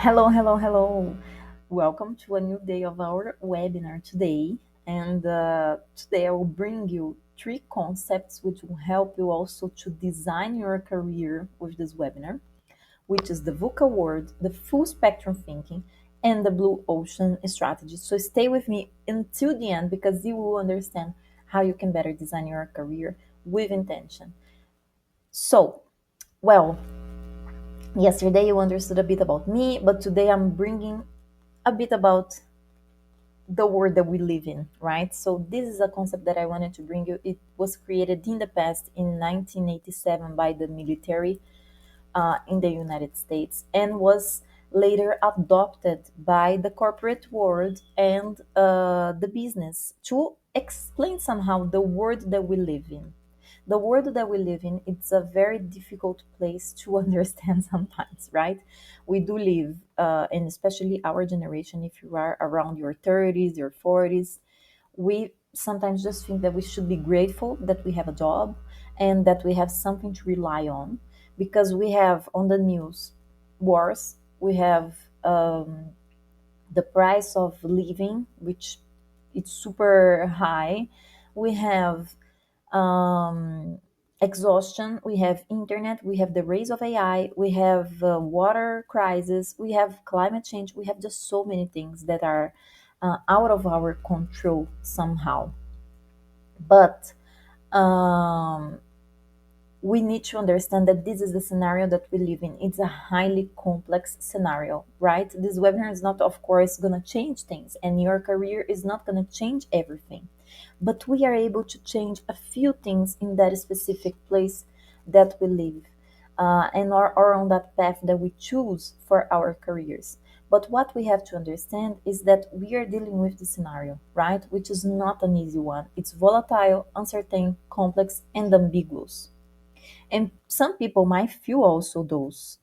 Hello, hello, hello. Welcome to a new day of our webinar today. And today I will bring you three concepts which will help you also to design your career with this webinar, which is the VUCA word, the full spectrum thinking, and the blue ocean strategy. So stay with me until the end because you will understand how you can better design your career with intention. So, well, yesterday you understood a bit about me, but today I'm bringing a bit about the world that we live in, right? So this is a concept that I wanted to bring you. It was created in the past in 1987 by the military in the United States and was later adopted by the corporate world and the business to explain somehow the world that we live in. The world that we live in, it's a very difficult place to understand sometimes, right? We do live, and especially our generation, if you are around your 30s, your 40s, we sometimes just think that we should be grateful that we have a job and that we have something to rely on because we have on the news wars, we have the price of living, which it's super high. We have um, exhaustion, we have internet, we have the rise of AI, we have water crisis, we have climate change, we have just so many things that are out of our control somehow. But um, we need to understand that this is the scenario that we live in. It's a highly complex scenario, right? This webinar is not, of course, going to change things, and your career is not going to change everything. But we are able to change a few things in that specific place that we live and are on that path that we choose for our careers. But what we have to understand is that we are dealing with the scenario, right? Which is not an easy one. It's volatile, uncertain, complex, and ambiguous. And some people might feel also those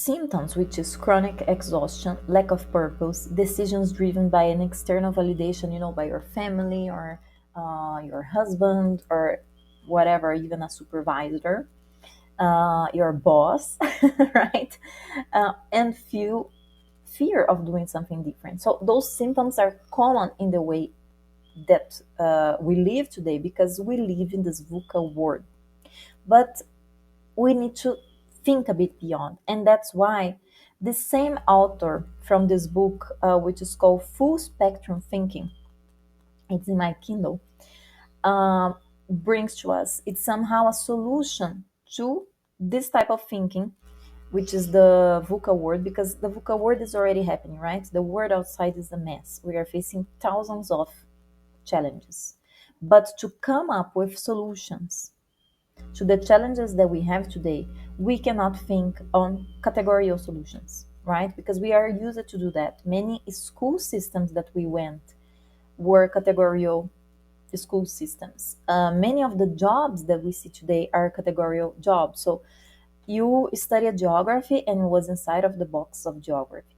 symptoms, which is chronic exhaustion, lack of purpose, decisions driven by an external validation, by your family or your husband or whatever, even a supervisor, your boss, right? And feel fear of doing something different. So those symptoms are common in the way that we live today because we live in this VUCA world. But we need to think a bit beyond. And that's why the same author from this book, which is called Full Spectrum Thinking, it's in my Kindle, um, brings to us, it's somehow a solution to this type of thinking, which is the VUCA world, because the VUCA world is already happening, right? The world outside is a mess. We are facing thousands of challenges. But to come up with solutions to the challenges that we have today, we cannot think on categorical solutions, right? Because we are used to do that. Many school systems that we went were categorical school systems. Many of the jobs that we see today are categorical jobs. So you studied geography and was inside of the box of geography.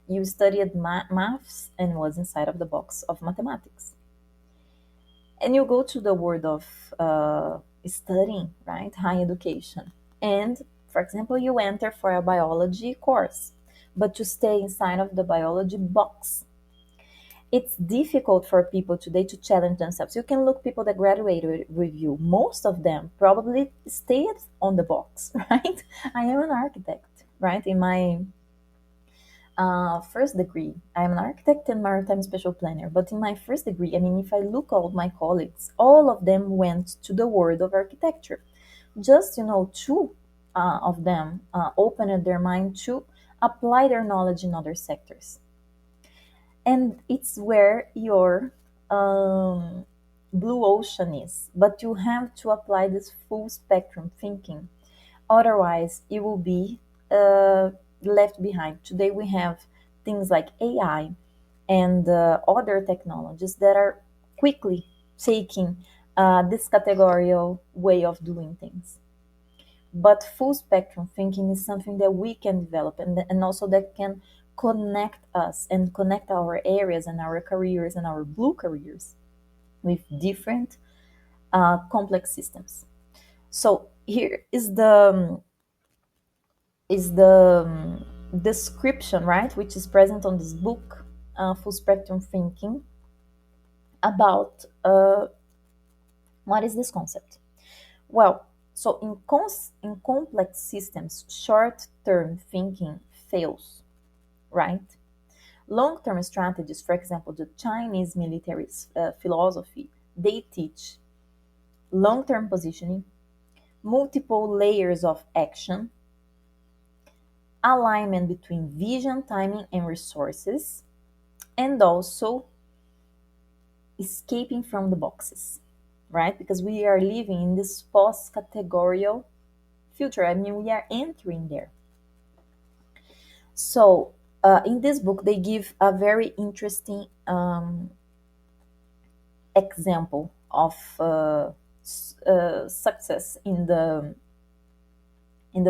You studied maths and was inside of the box of mathematics. And you go to the world of studying, right? High education. And for example, you enter for a biology course, but you stay inside of the biology box. It's difficult for people today to challenge themselves. You can look people that graduated with you. Most of them probably stayed on the box, right? I am an architect, right? In my first degree, I'm an architect and maritime special planner. But in my first degree, I mean, if I look at all my colleagues, all of them went to the world of architecture. Just, two of them opened their mind to apply their knowledge in other sectors. And it's where your um, blue ocean is. But you have to apply this full spectrum thinking. Otherwise, you will be left behind. Today, we have things like AI and other technologies that are quickly taking this categorical way of doing things. But full spectrum thinking is something that we can develop and also that can connect us and connect our areas and our careers and our blue careers with different complex systems. So here is is the description, right, which is present on this book, Full Spectrum Thinking, about what is this concept. Well, so in complex systems, short-term thinking fails, right? Long-term strategies, for example, the Chinese military philosophy, they teach long-term positioning, multiple layers of action, alignment between vision, timing, and resources, and also escaping from the boxes, right? Because we are living in this post-categorical future. I mean, we are entering there. So, in this book, they give a very interesting example of success in the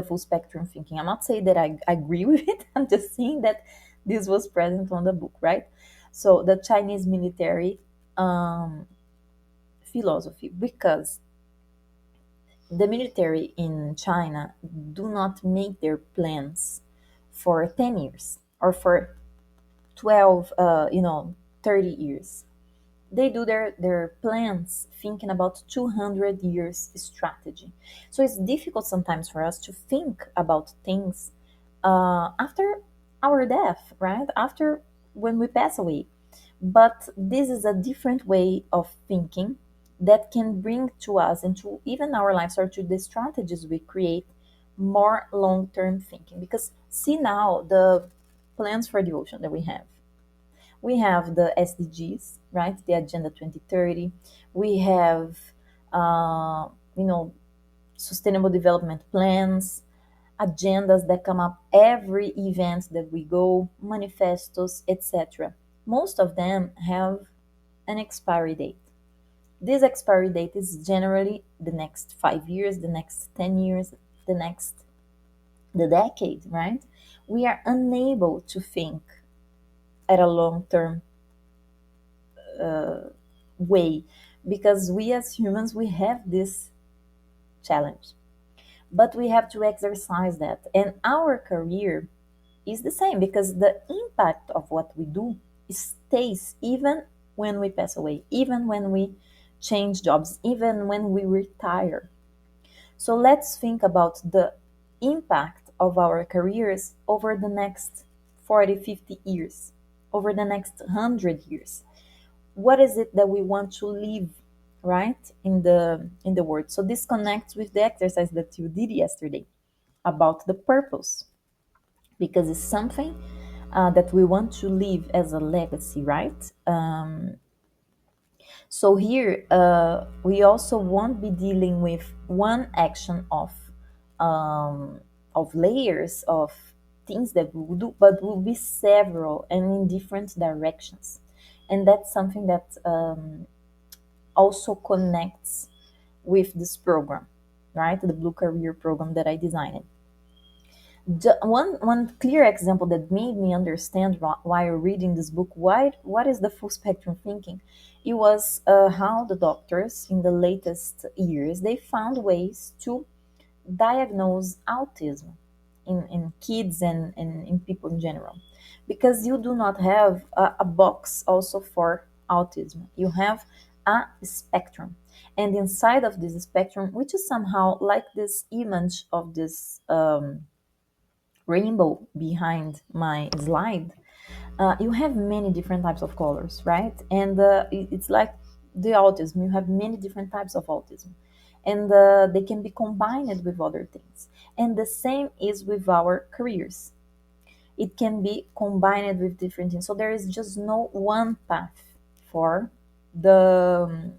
full spectrum thinking. I'm not saying that I agree with it. I'm just saying that this was present on the book, right? So the Chinese military um, philosophy, because the military in China do not make their plans for 10 years or for 12, 30 years. They do their plans thinking about 200 years strategy. So it's difficult sometimes for us to think about things after our death, right? After when we pass away. But this is a different way of thinking that can bring to us and to even our lives or to the strategies we create more long-term thinking. Because see now the plans for the ocean that we have the SDGs, right? The Agenda 2030. We have, uh, you know, sustainable development plans, agendas that come up every event that we go, manifestos, etc. Most of them have an expiry date. This expiry date is generally the next 5 years, the next 10 years, the decade, right? We are unable to think at a long term way because we as humans we have this challenge, but we have to exercise that, and our career is the same because the impact of what we do stays even when we pass away, even when we change jobs, even when we retire. So let's think about the impact of our careers over the next 40, 50 years, over the next 100 years. What is it that we want to live, right, in the world. So this connects with the exercise that you did yesterday about the purpose, because it's something that we want to leave as a legacy, right? So here we also won't be dealing with one action of layers of things that we will do, but will be several and in different directions. And that's something that also connects with this program, right? The Blue Career program that I designed. One clear example that made me understand while reading this book what is the full spectrum thinking. It was how the doctors in the latest years they found ways to diagnose autism in kids and in people in general, because you do not have a box also for autism. You have a spectrum, and inside of this spectrum, which is somehow like this image of this rainbow behind my slide, you have many different types of colors, right? And it's like the autism. You have many different types of autism, and they can be combined with other things. And the same is with our careers. It can be combined with different things. So there is just no one path for the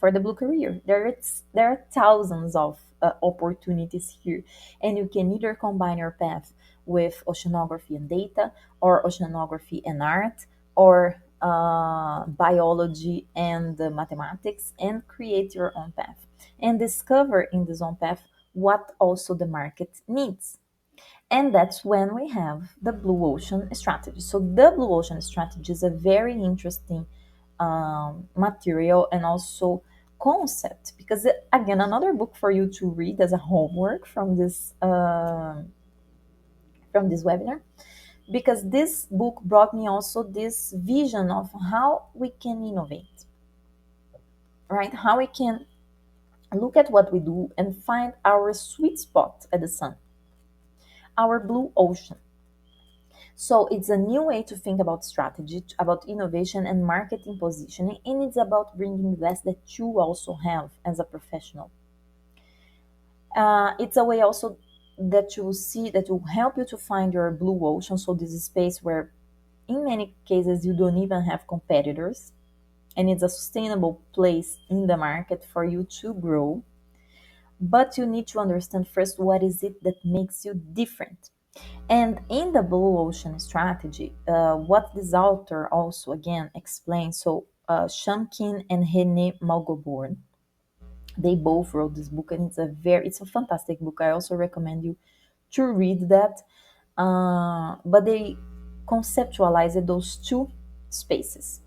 the blue career. There are thousands of opportunities here, and you can either combine your path with oceanography and data, or oceanography and art, or biology and mathematics, and create your own path and discover in this own path what also the market needs. And that's when we have the blue ocean strategy. So the blue ocean strategy is a very interesting material, and also concept, because again, another book for you to read as a homework from this webinar, because this book brought me also this vision of how we can innovate, right? How we can look at what we do and find our sweet spot at the sun, our blue ocean. So it's a new way to think about strategy, about innovation and marketing positioning, and it's about bringing less that you also have as a professional. It's a way also that you will see that will help you to find your blue ocean. So this is space where, in many cases, you don't even have competitors, and it's a sustainable place in the market for you to grow. But you need to understand first what is it that makes you different. And in the blue ocean strategy, what this author also again explains, so Shamkin and René Malgoborn, they both wrote this book, and it's a fantastic book. I also recommend you to read that. But they conceptualized those two spaces: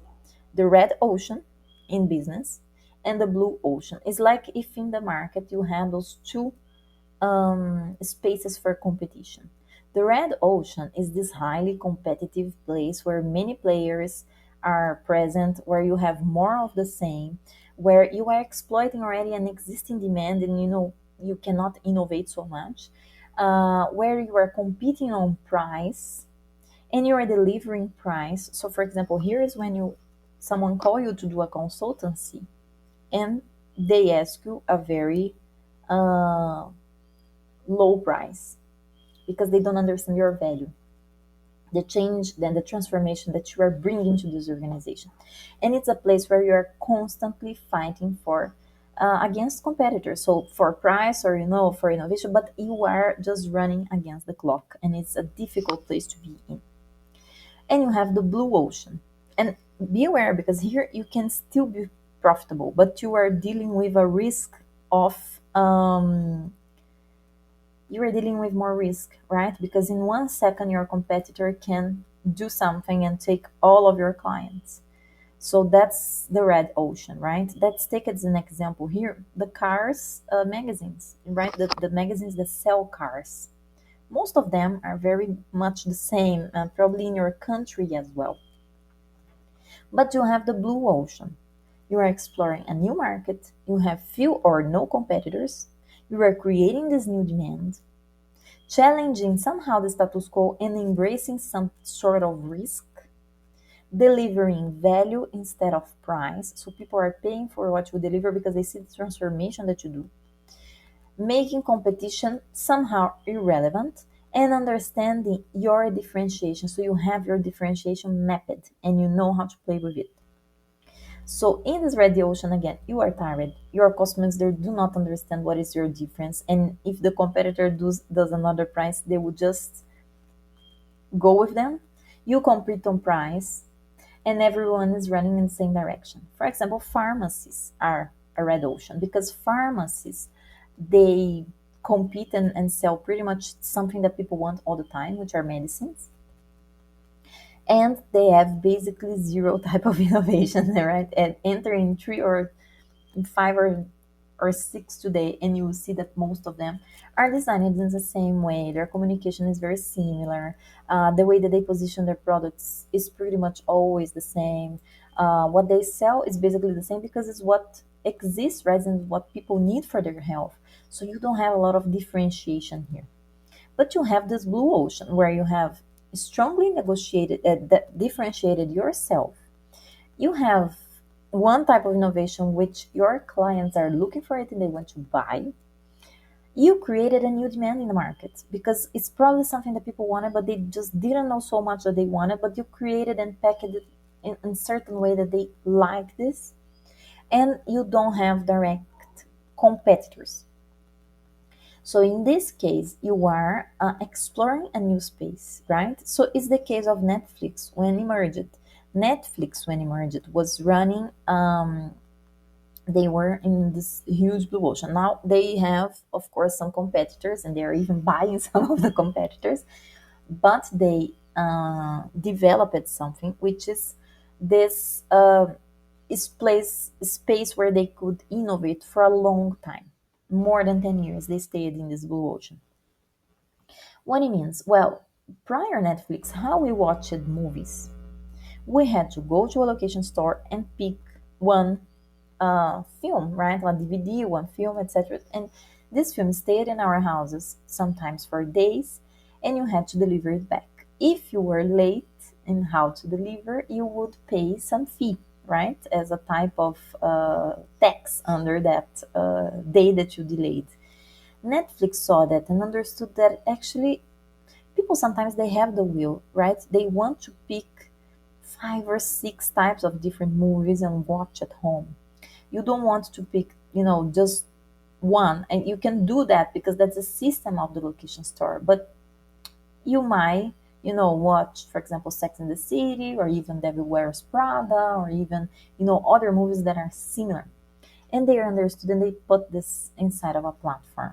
the red ocean in business and the blue ocean. It's like if in the market you have those two spaces for competition. The red ocean is this highly competitive place where many players are present, where you have more of the same, where you are exploiting already an existing demand, and you cannot innovate so much, where you are competing on price and you are delivering price. So, for example, here is when someone call you to do a consultancy, and they ask you a very uh, low price because they don't understand your value, the change, then the transformation that you are bringing to this organization. And it's a place where you are constantly fighting for against competitors, so for price or for innovation, but you are just running against the clock, and it's a difficult place to be in. And you have the blue ocean, and be aware, because here you can still be profitable, but you are dealing with a risk of you are dealing with more risk, right? Because in 1 second, your competitor can do something and take all of your clients. So that's the red ocean, right? Let's take as an example here the cars magazines, right? The magazines that sell cars. Most of them are very much the same, probably in your country as well. But you have the blue ocean. You are exploring a new market. You have few or no competitors. You are creating this new demand, challenging somehow the status quo and embracing some sort of risk, delivering value instead of price. So people are paying for what you deliver because they see the transformation that you do, making competition somehow irrelevant, and understanding your differentiation. So you have your differentiation mapped and you know how to play with it. So in this red ocean, again, you are tired. Your customers, they do not understand what is your difference. And if the competitor does another price, they will just go with them. You compete on price, and everyone is running in the same direction. For example, pharmacies are a red ocean because pharmacies, they compete and sell pretty much something that people want all the time, which are medicines. And they have basically zero type of innovation, right? And entering three or five or six today, and you will see that most of them are designed in the same way. Their communication is very similar. The way that they position their products is pretty much always the same. What they sell is basically the same because it's what exists, right? And what people need for their health. So you don't have a lot of differentiation here. But you have this blue ocean where you have strongly negotiated, differentiated yourself. You have one type of innovation which your clients are looking for it and they want to buy. You created a new demand in the market because it's probably something that people wanted, but they just didn't know so much that they wanted. But you created and packaged it in a certain way that they like this, and you don't have direct competitors. So in this case, you are exploring a new space, right? So it's the case of Netflix when emerged. Netflix, when emerged, was running. They were in this huge blue ocean. Now they have, of course, some competitors, and they are even buying some of the competitors. But they developed something which is this. is place space where they could innovate for a long time. More than 10 years they stayed in this blue ocean. What it means? Well, prior Netflix, how we watched movies, we had to go to a location store and pick one film, right? One DVD, one film, etc. And this film stayed in our houses sometimes for days, and you had to deliver it back. If you were late in how to deliver, you would pay some fee, right? As a type of tax under that day that you delayed. Netflix saw that and understood that actually people sometimes they have the will, right? They want to pick 5 or 6 types of different movies and watch at home. You don't want to pick, just one, and you can do that because that's the system of the location store. But you might, watch, for example, Sex and the City, or even Devil Wears Prada, or even, other movies that are similar. And they understood and they put this inside of a platform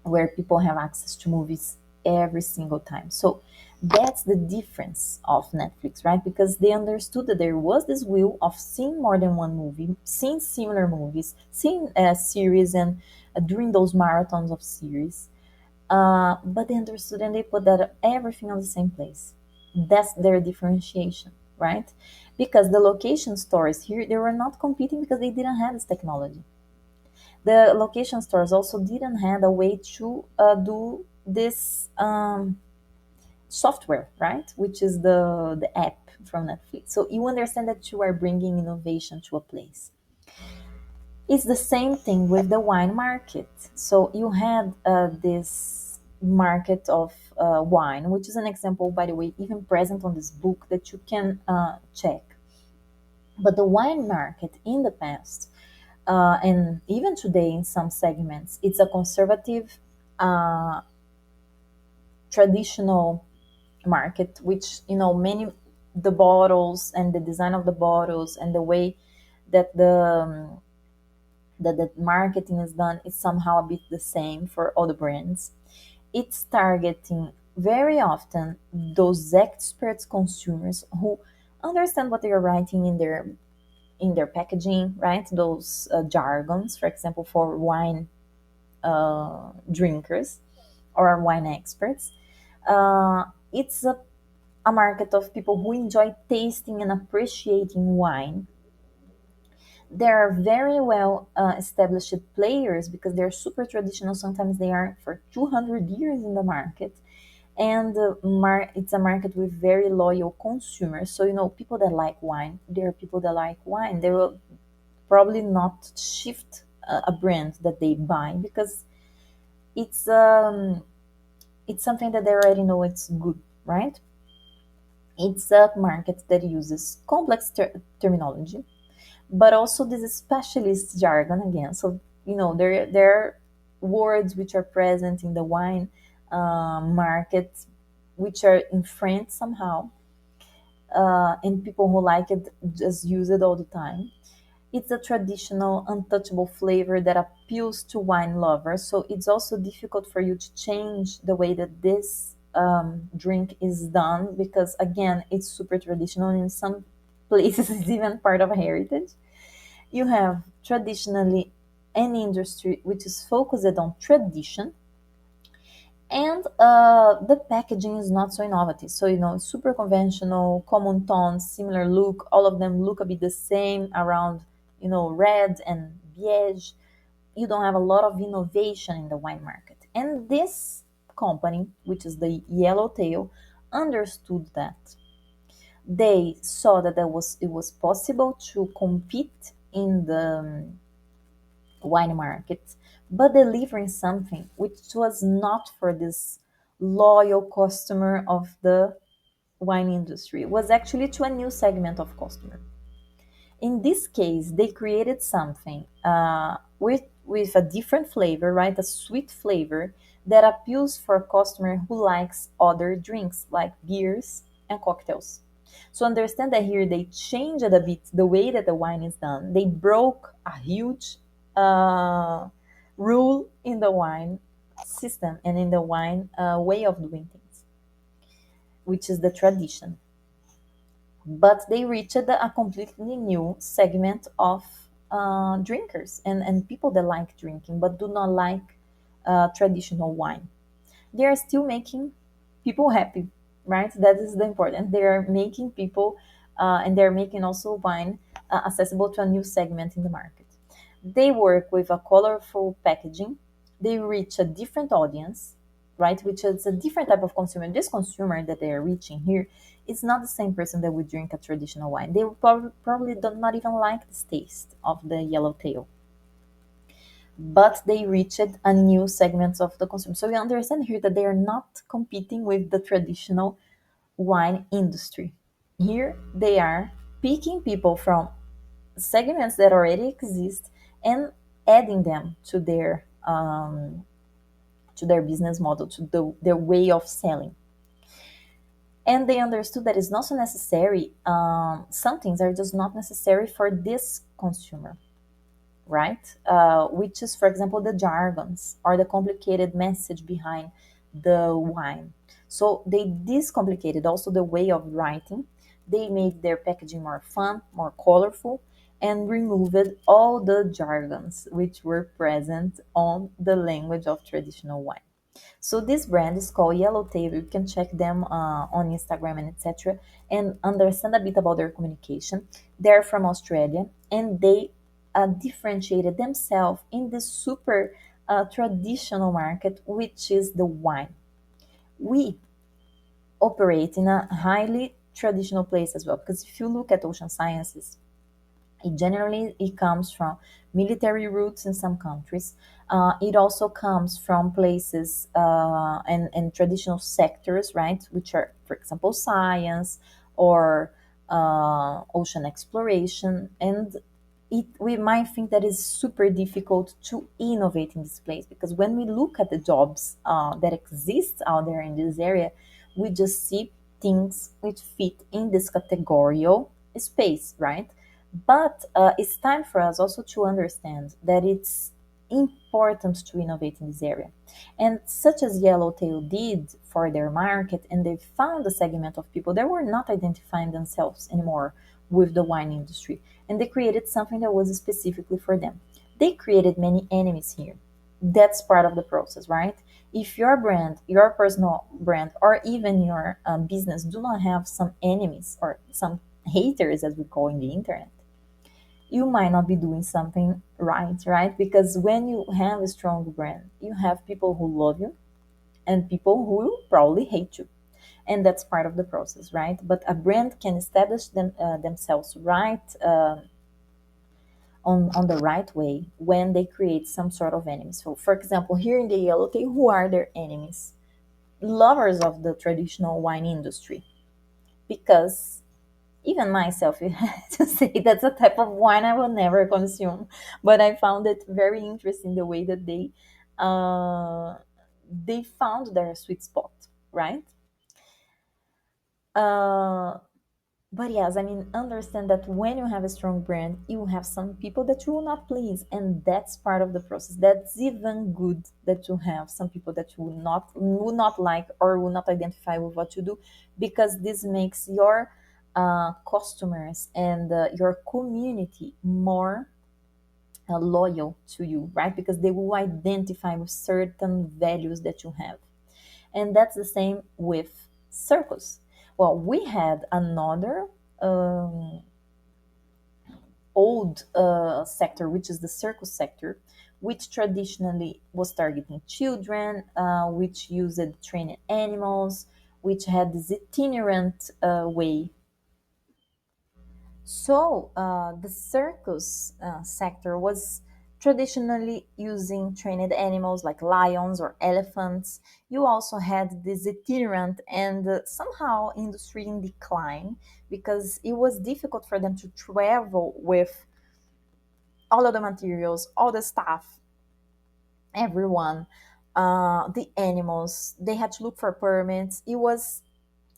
where people have access to movies every single time. So that's the difference of Netflix, right? Because they understood that there was this will of seeing more than one movie, seeing similar movies, seeing a series, and during those marathons of series. But they understood and they put that everything on the same place. That's their differentiation, right? Because the location stores here, they were not competing because they didn't have this technology. The location stores also didn't have a way to do this software, right? Which is the app from Netflix. So you understand that you are bringing innovation to a place. It's the same thing with the wine market. So you had this market of wine, which is an example, by the way, even present on this book that you can check. But the wine market in the past, and even today in some segments, it's a conservative, uh, traditional market, which many the bottles and the design of the bottles and the way that the marketing is done is somehow a bit the same for all the brands. It's targeting very often those experts consumers who understand what they are writing in their packaging, right? Those jargons, for example, for wine drinkers or wine experts. It's a market of people who enjoy tasting and appreciating wine. There are very well established players because they're super traditional. Sometimes they are for 200 years in the market. And it's a market with very loyal consumers. So, people that like wine, there are people that like wine. They will probably not shift a brand that they buy because it's um, it's something that they already know it's good, right? It's a market that uses complex terminology, but also this specialist jargon again. So there are words which are present in the wine market, which are in French somehow, and people who like it just use it all the time. It's a traditional, untouchable flavor that appeals to wine lovers. So it's also difficult for you to change the way that this drink is done because, again, it's super traditional. In some places, it's even part of a heritage. You have traditionally an industry which is focused on tradition, and the packaging is not so innovative. So it's super conventional, common tones, similar look. All of them look a bit the same around red and beige. You don't have a lot of innovation in the wine market. And this company, which is the Yellowtail, understood that. They saw that it was possible to compete in the wine market, but delivering something which was not for this loyal customer of the wine industry. It was actually to a new segment of customer. In this case, they created something with a different flavor, right? A sweet flavor that appeals for a customer who likes other drinks like beers and cocktails. So understand that here they changed a bit the way that the wine is done. They broke a huge uh, rule in the wine system and in the wine way of doing things, which is the tradition. but they reached a completely new segment of drinkers and people that like drinking but do not like traditional wine. They are still making people happy, right? That is the important. They are making people, and they're making also wine accessible to a new segment in the market. They work with a colorful packaging. They reach a different audience, right? Which is a different type of consumer. This consumer that they are reaching here is not the same person that would drink a traditional wine. They probably do not even like the taste of the yellowtail, but they reached a new segment of the consumer. So we understand here that they are not competing with the traditional wine industry. Here they are picking people from segments that already exist and adding them to their business model, to their way of selling. And they understood that it's not so necessary. Some things are just not necessary for this consumer, right? Which is, for example, the jargons or the complicated message behind the wine. So they discomplicated also the way of writing. They made their packaging more fun, more colorful, and removed all the jargons which were present on the language of traditional wine. So this brand is called Yellowtail. You can check them on Instagram and etc. and understand a bit about their communication. They're from Australia and they differentiated themselves in this super traditional market, which is the wine. We operate in a highly traditional place as well, because if you look at ocean sciences, it comes from military roots in some countries. It also comes from places and traditional sectors, right? Which are, for example, science or ocean exploration. And we might think that it's super difficult to innovate in this place, because when we look at the jobs that exist out there in this area, we just see things which fit in this categorical space, right? But it's time for us also to understand that it's important to innovate in this area. And such as Yellowtail did for their market, and they found a segment of people that were not identifying themselves anymore with the wine industry. And they created something that was specifically for them. They created many enemies here. That's part of the process, right? If your brand, your personal brand, or even your business do not have some enemies or some haters, as we call in the internet, you might not be doing something right? Because when you have a strong brand, you have people who love you and people who will probably hate you. And that's part of the process, right? But a brand can establish themselves right on the right way when they create some sort of enemies. So, for example, here in the Yellowtail, who are their enemies? Lovers of the traditional wine industry, because even myself, you have to say that's a type of wine I will never consume. But I found it very interesting the way that they found their sweet spot, right? Uh, but yes, I mean, understand that when you have a strong brand, you have some people that you will not please, and that's part of the process. That's even good that you have some people that you will not like or will not identify with what you do, because this makes your customers and your community more loyal to you, right? Because they will identify with certain values that you have. And that's the same with circus. Well, we had another um, old sector, which is the circus sector, which traditionally was targeting children, which used trained animals, which had this itinerant way. So the circus sector was traditionally using trained animals like lions or elephants. You also had this itinerant and somehow industry in decline, because it was difficult for them to travel with all of the materials, all the staff, everyone, the animals. They had to look for permits. It was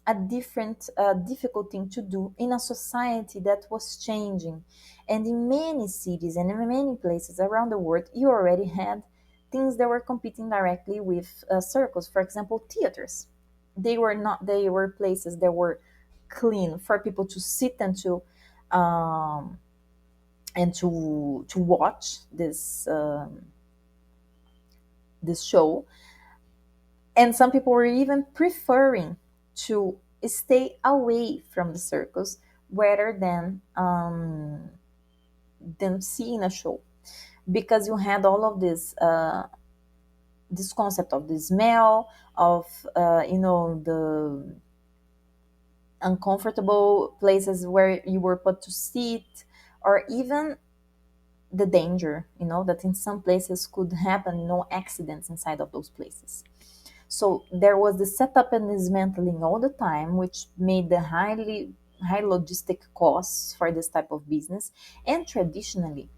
a different, difficult thing to do in a society that was changing. And in many cities and in many places around the world, you already had things that were competing directly with circles. For example, theaters. They were not. They were places that were clean for people to sit um, and to watch this show. And some people were even preferring to stay away from the circus rather than seeing a show, because you had all of this concept of the smell of the uncomfortable places where you were put to sit, or even the danger, that in some places could happen, no accidents inside of those places. So there was the setup and dismantling all the time, which made the high logistic costs for this type of business. And traditionally,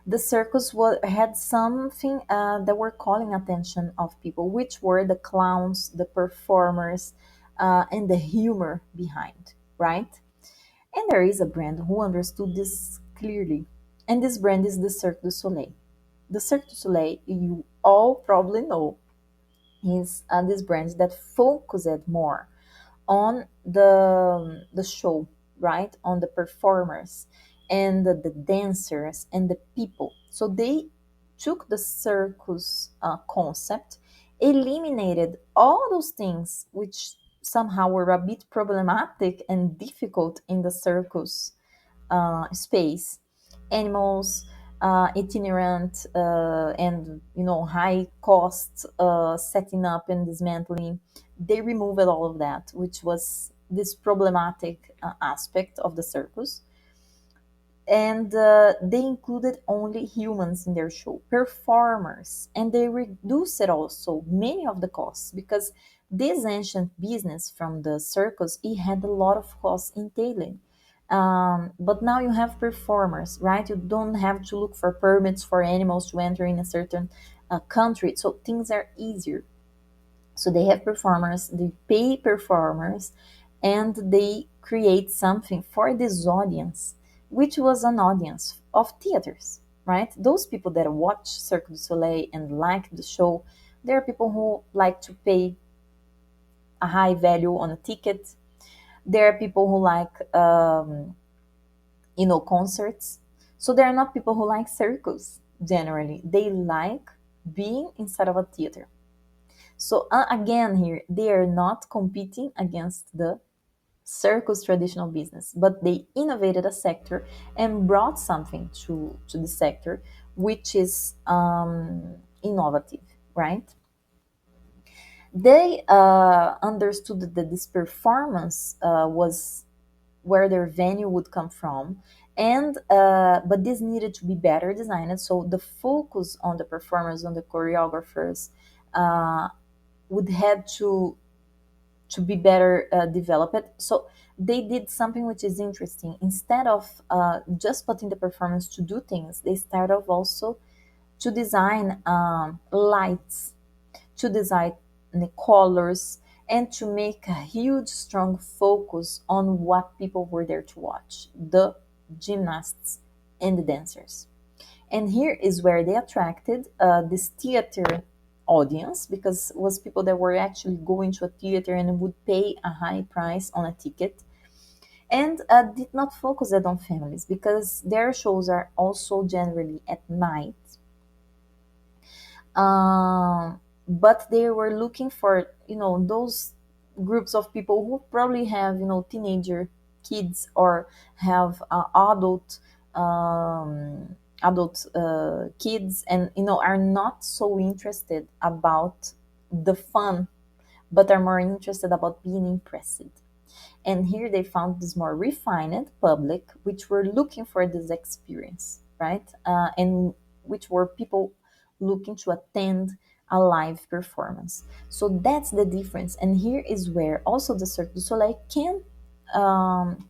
the circus had something that were calling attention of people, which were the clowns, the performers, and the humor behind, right? And there is a brand who understood this clearly, and this brand is the Cirque du Soleil. The Cirque du Soleil, you all probably know, is this brand that focused more on the show, right? On the performers and the dancers and the people. So they took the circus concept, eliminated all those things which somehow were a bit problematic and difficult in the circus space, animals, itinerant, and high cost setting up and dismantling. They removed all of that, which was this problematic aspect of the circus, and they included only humans in their show, performers, and they reduced also many of the costs, because this ancient business from the circus, it had a lot of costs entailing. But now you have performers, right? You don't have to look for permits for animals to enter in a certain country, so things are easier. So they have performers, they pay performers, and they create something for this audience, which was an audience of theaters, right? Those people that watch Cirque du Soleil and like the show, there are people who like to pay a high value on a ticket. There are people who like, concerts. So there are not people who like circus generally. They like being inside of a theater. So again, here they are not competing against the circus traditional business, but they innovated a sector and brought something to the sector, which is innovative, right? They understood that this performance was where their venue would come from, and but this needed to be better designed. So the focus on the performers, on the choreographers, uh, would have to be better developed. So they did something which is interesting. Instead of just putting the performance to do things, they started off also to design lights, to design the colors, and to make a huge, strong focus on what people were there to watch: the gymnasts and the dancers. And here is where they attracted this theater audience, because it was people that were actually going to a theater and would pay a high price on a ticket, and did not focus it on families, because their shows are also generally at night. But they were looking for those groups of people who probably have teenager kids, or have um, adult kids, and are not so interested about the fun, but are more interested about being impressed. And here they found this more refined public, which were looking for this experience, right? And which were people looking to attend a live performance. So that's the difference. And here is where also the Cirque du Soleil can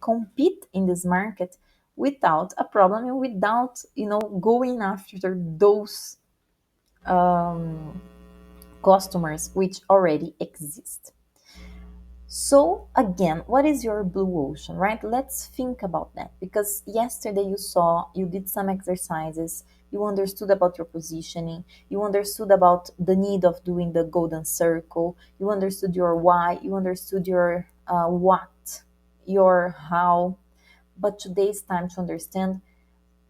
compete in this market without a problem, and without going after those um, customers which already exist. So again, what is your blue ocean, right? Let's think about that, because yesterday you did some exercises, you understood about your positioning, you understood about the need of doing the golden circle, you understood your why, you understood your what your how, but today it's time to understand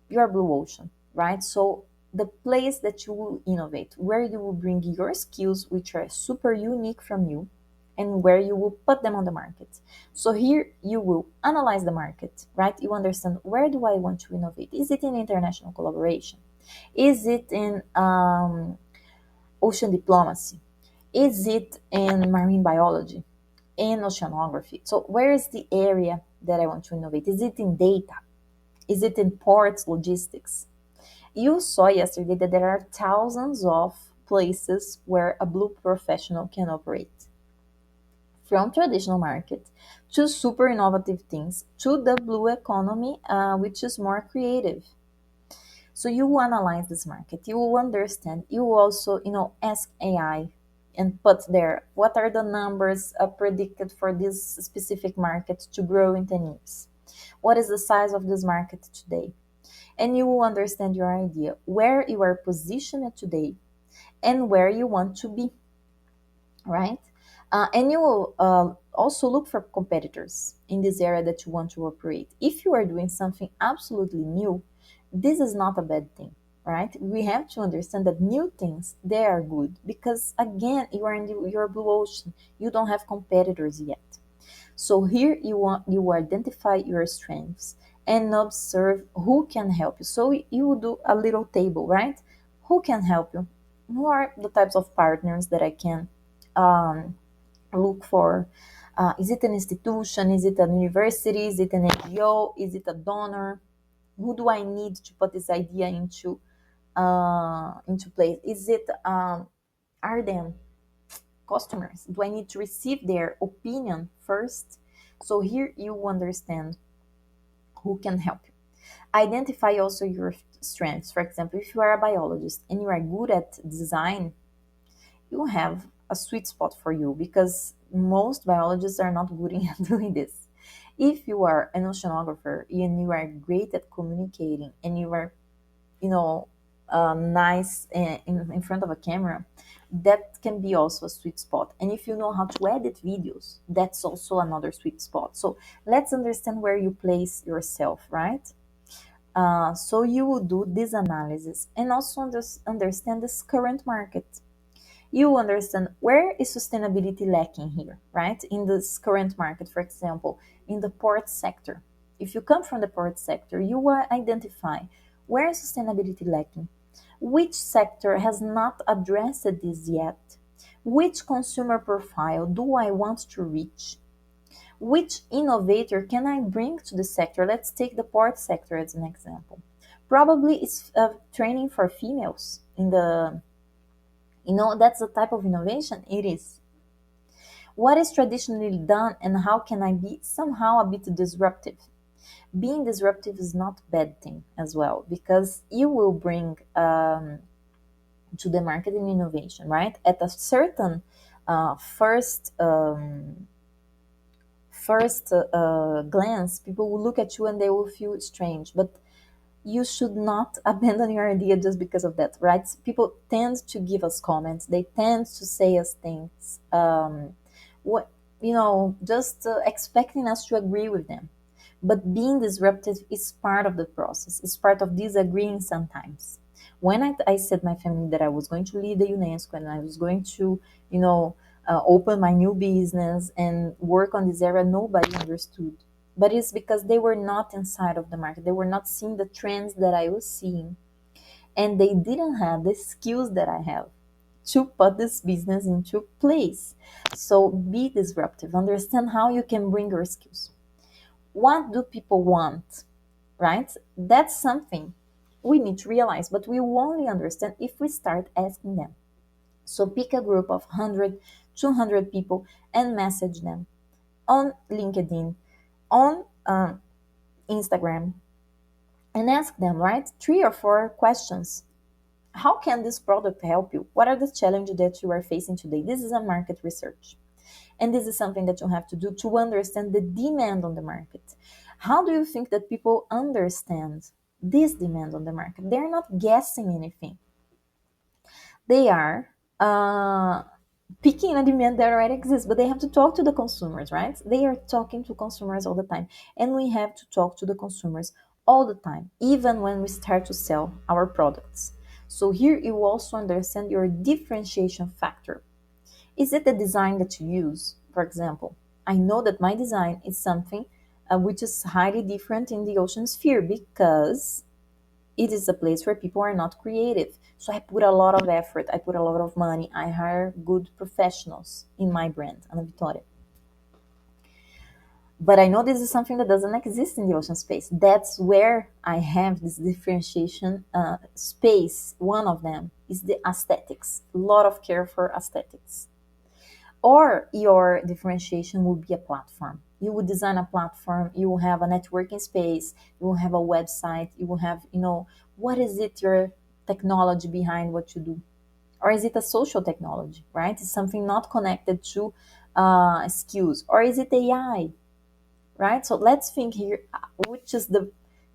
your blue ocean, right? So the place that you will innovate, where you will bring your skills, which are super unique from you, and where you will put them on the market. So here you will analyze the market, right? You understand, where do I want to innovate? Is it in international collaboration? Is it in ocean diplomacy? Is it in marine biology? In oceanography? So where is the area that I want to innovate? Is it in data? Is it in ports logistics? You saw yesterday that there are thousands of places where a blue professional can operate, from traditional market to super innovative things to the blue economy, which is more creative. So you will analyze this market, you will understand, you will also, ask AI and put there what are the numbers predicted for this specific market to grow in 10 years. What is the size of this market today? And you will understand your idea, where you are positioned today and where you want to be, right? And you will also look for competitors in this area that you want to operate. If you are doing something absolutely new, this is not a bad thing, right? We have to understand that new things, they are good because, again, you are in your blue ocean. You don't have competitors yet. So here you identify your strengths and observe who can help you. So you will do a little table, right? Who can help you? Who are the types of partners that I can um, look for? Is it an institution? Is it an university? Is it an NGO? Is it a donor? Who do I need to put this idea into place? Is it are them customers? Do I need to receive their opinion first? So here you understand who can help you. Identify also your strengths. For example, if you are a biologist and you are good at design, you have a sweet spot for you because most biologists are not good in doing this. If you are an oceanographer and you are great at communicating and you are, you know, nice in front of a camera, that can be also a sweet spot. And if you know how to edit videos, that's also another sweet spot. So let's understand where you place yourself, right? So you will do this analysis and also understand this current market. You understand where is sustainability lacking here, right? In this current market, for example, in the port sector. If you come from the port sector, you will identify where is sustainability lacking, which sector has not addressed this yet, which consumer profile do I want to reach, which innovator can I bring to the sector. Let's take the port sector as an example. Probably it's training for females in the, that's the type of innovation it is. What is traditionally done and how can I be somehow a bit disruptive? Being disruptive is not a bad thing as well, because you will bring to the market and innovation, right? At a certain first glance, people will look at you and they will feel strange, but you should not abandon your idea just because of that, right? People tend to give us comments, they tend to say us things, what just expecting us to agree with them. But being disruptive is part of the process, it's part of disagreeing sometimes. When I said my family that I was going to leave the UNESCO and I was going to, open my new business and work on this area, nobody understood. But it's because they were not inside of the market. They were not seeing the trends that I was seeing. And they didn't have the skills that I have to put this business into place. So be disruptive. Understand how you can bring your skills. What do people want? Right? That's something we need to realize, but we will only understand if we start asking them. So pick a group of 100, 200 people and message them on LinkedIn, on Instagram, and ask them, right? 3 or 4 questions. How can this product help you? What are the challenges that you are facing today? This is a market research. And this is something that you have to do to understand the demand on the market. How do you think that people understand this demand on the market? They're not guessing anything. They are picking a demand that already exists, but they have to talk to the consumers, right? They are talking to consumers all the time. And we have to talk to the consumers all the time, even when we start to sell our products. So here you also understand your differentiation factor. Is it the design that you use? For example, I know that my design is something which is highly different in the ocean sphere because it is a place where people are not creative. So I put a lot of effort, I put a lot of money, I hire good professionals in my brand, Ana Vitória. But I know this is something that doesn't exist in the ocean space. That's where I have this differentiation space. One of them is the aesthetics, a lot of care for aesthetics. Or your differentiation will be a platform. You will design a platform, you will have a networking space, you will have a website, you will have, what is it, your technology behind what you do? Or is it a social technology, right? It's something not connected to skills. Or is it AI, right? So let's think here, which is the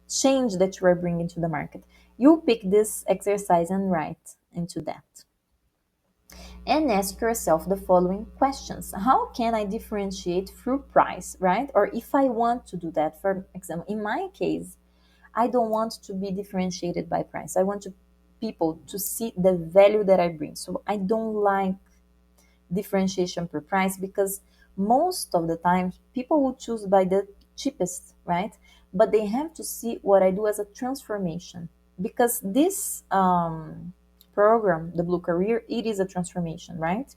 change that you are bringing to the market. You pick this exercise and write into that and ask yourself the following questions. How can I differentiate through price, right? Or if I want to do that, for example, in my case, I don't want to be differentiated by price. I want people to see the value that I bring. So I don't like differentiation per price because most of the time people will choose by the cheapest, right? But they have to see what I do as a transformation because this program, the Blue Career, it is a transformation, right?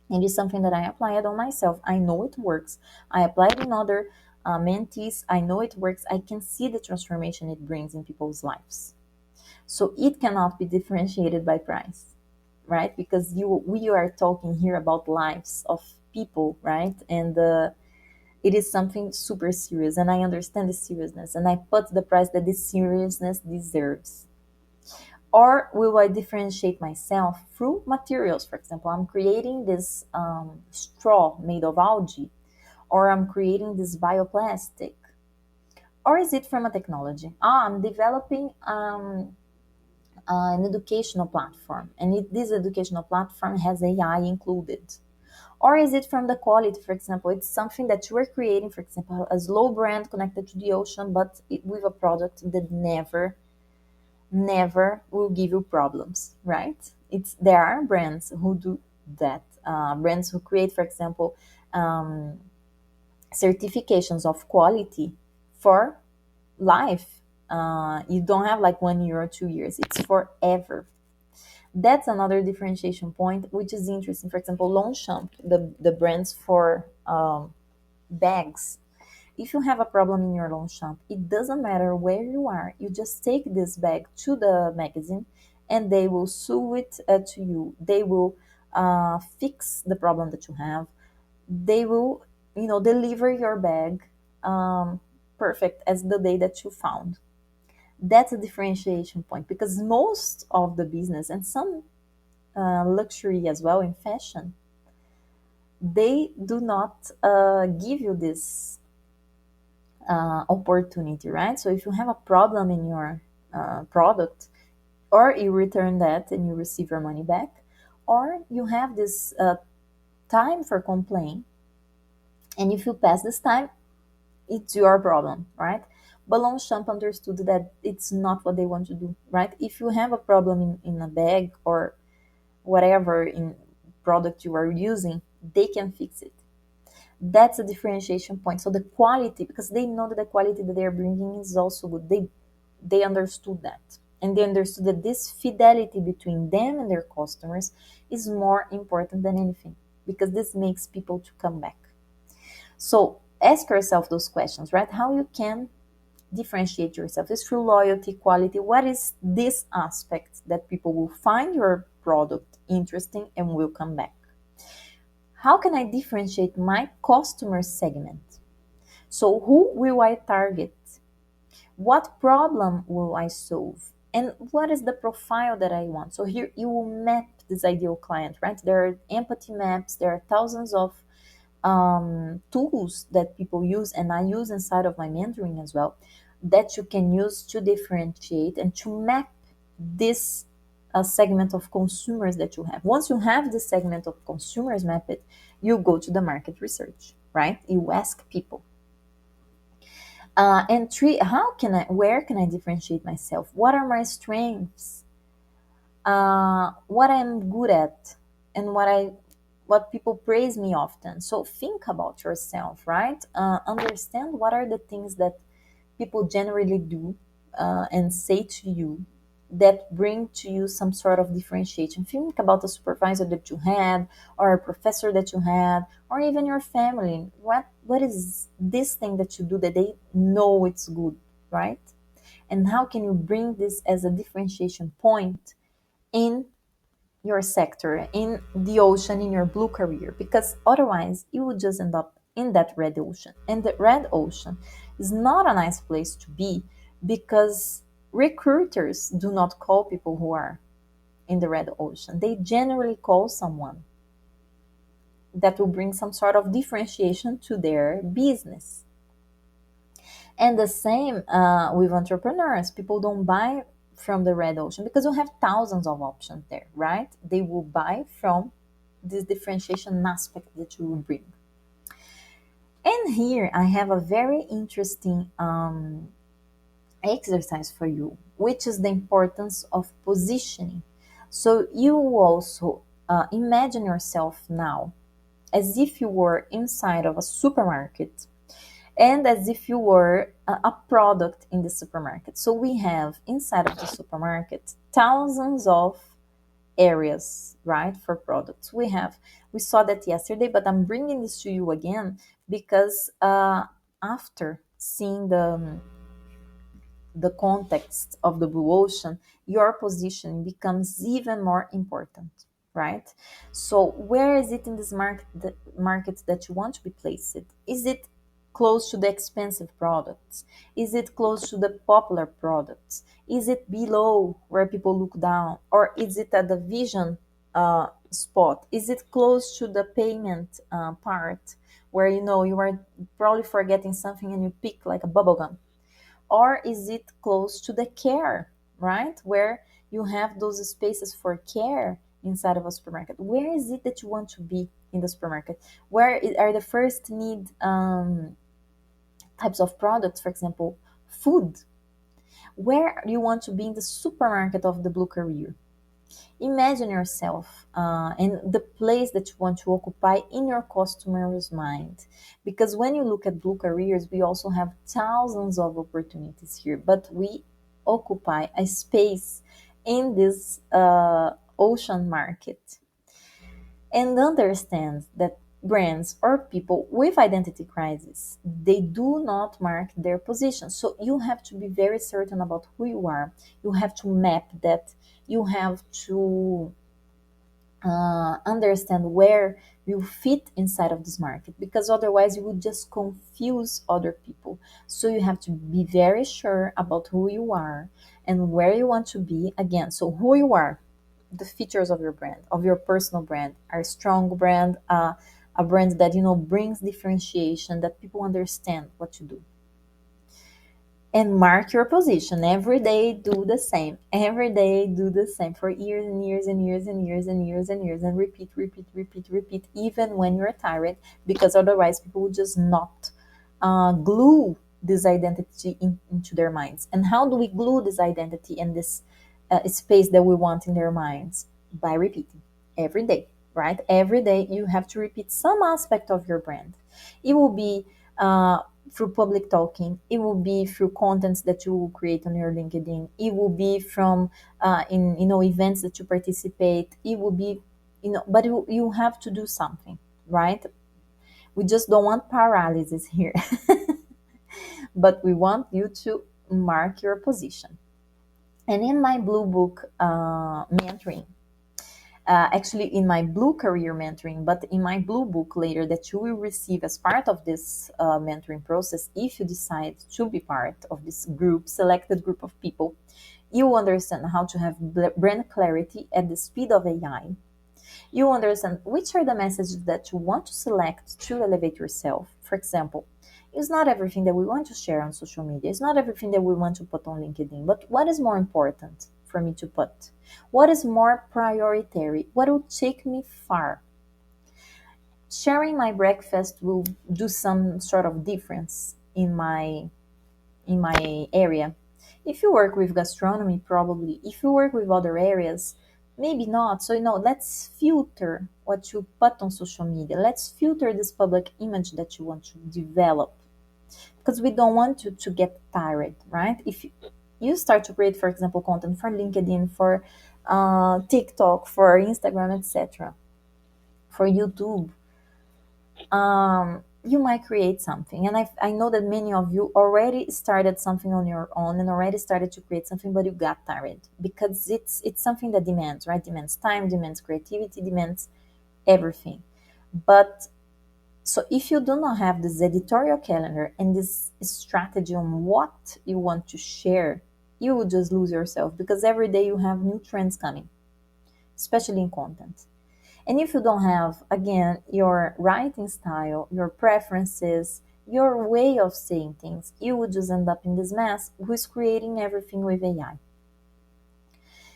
It is something that I applied on myself. I know it works. I applied in other mentees. I know it works. I can see the transformation it brings in people's lives. So it cannot be differentiated by price, right? Because we are talking here about lives of people, right? And it is something super serious, and I understand the seriousness, and I put the price that this seriousness deserves. Or will I differentiate myself through materials? For example, I'm creating this straw made of algae, or I'm creating this bioplastic. Or is it from a technology? I'm developing an educational platform, and this educational platform has AI included. Or is it from the quality? For example, it's something that you are creating, for example, a slow brand connected to the ocean, but with a product that never will give you problems, right? It's There are brands who do that. Brands who create, for example, um, certifications of quality for life. You don't have like 1 year or 2 years; it's forever. That's another differentiation point, which is interesting. For example, Longchamp, the brands for bags. If you have a problem in your Longchamp, it doesn't matter where you are. You just take this bag to the magazine, and they will sew it to you. They will fix the problem that you have. They will, deliver your bag um, perfect as the day that you found. That's a differentiation point because most of the business and some luxury as well in fashion, they do not give you this opportunity, right? So if you have a problem in your product, or you return that and you receive your money back, or you have this time for complaint, and if you pass this time, it's your problem, right? But Longchamp understood that it's not what they want to do, right? If you have a problem in a bag or whatever in product you are using, they can fix it. That's a differentiation point. So the quality, because they know that the quality that they're bringing is also good. They understood that, and they understood that this fidelity between them and their customers is more important than anything because this makes people to come back. So ask yourself those questions, right? How you can differentiate yourself is through loyalty, quality. What is this aspect that people will find your product interesting and will come back? How can I differentiate my customer segment? So, who will I target? What problem will I solve? And what is the profile that I want? So, here you will map this ideal client, right? There are empathy maps, there are thousands of tools that people use, and I use inside of my mentoring as well, that you can use to differentiate and to map this segment of consumers that you have. Once you have the segment of consumers mapped, you go to the market research, right? You ask people. And three, where can I differentiate myself? What are my strengths? What I'm good at, and what people praise me often. So think about yourself, right? Understand what are the things that people generally do and say to you that bring to you some sort of differentiation. Think about the supervisor that you had, or a professor that you had, or even your family. What is this thing that you do that they know it's good, right? And how can you bring this as a differentiation point in your sector, in the ocean, in your blue career? Because otherwise you will just end up in that red ocean. And the red ocean is not a nice place to be, because recruiters do not call people who are in the red ocean. They generally call someone that will bring some sort of differentiation to their business. And the same with entrepreneurs. People don't buy from the red ocean because you have thousands of options there, right? They will buy from this differentiation aspect that you will bring. And here I have a very interesting exercise for you, which is the importance of positioning. So you also imagine yourself now as if you were inside of a supermarket, and as if you were a product in the supermarket. So we have inside of the supermarket thousands of areas, right, for products. We saw that yesterday, but I'm bringing this to you again because after seeing the context of the blue ocean, your position becomes even more important, right? So where is it in this market that you want to be placed? Is it close to the expensive products? Is it close to the popular products? Is it below where people look down? Or is it at the vision spot? Is it close to the payment part where you are probably forgetting something and you pick like a bubble gum? Or is it close to the care, right, where you have those spaces for care inside of a supermarket? Where is it that you want to be in the supermarket? Are the first need types of products, for example, food? Where you want to be in the supermarket of the blue career? Imagine yourself in the place that you want to occupy in your customer's mind. Because when you look at blue careers, we also have thousands of opportunities here, but we occupy a space in this ocean market. And understand that brands or people with identity crisis, they do not mark their position. So you have to be very certain about who you are. You have to map that. You have to understand where you fit inside of this market, because otherwise you would just confuse other people. So you have to be very sure about who you are and where you want to be. Again, so who you are, the features of your brand, of your personal brand, are a strong brand, a brand that brings differentiation, that people understand what you do. And mark your position every day. Do the same every day. Do the same for years and years and years and years and years and years, and repeat, repeat, repeat, repeat, even when you're tired, because otherwise people will just not glue this identity into their minds. And how do we glue this identity and this space that we want in their minds? By repeating every day, right? Every day you have to repeat some aspect of your brand. It will be through public talking. It will be through contents that you will create on your LinkedIn. It will be from in events that you participate. It will be but you have to do something, right? We just don't want paralysis here, but we want you to mark your position. And in my blue book mentoring, actually in my blue career mentoring, but in my blue book later that you will receive as part of this mentoring process, if you decide to be part of this selected group of people, you will understand how to have brand clarity at the speed of AI. You understand which are the messages that you want to select to elevate yourself. For example, it's not everything that we want to share on social media. It's not everything that we want to put on LinkedIn. But what is more important? for me to put? What is more priority? What will take me far? Sharing my breakfast will do some sort of difference in my area. If you work with gastronomy, probably. If you work with other areas, maybe not. So, let's filter what you put on social media. Let's filter this public image that you want to develop, because we don't want you to get tired, right? If you start to create, for example, content for LinkedIn, for TikTok, for Instagram, etc., for YouTube, you might create something. And I know that many of you already started something on your own and already started to create something, but you got tired because it's something that demands, right? Demands time, demands creativity, demands everything. But so if you do not have this editorial calendar and this strategy on what you want to share, you will just lose yourself, because every day you have new trends coming, especially in content. And if you don't have, again, your writing style, your preferences, your way of saying things, you would just end up in this mess who's creating everything with AI.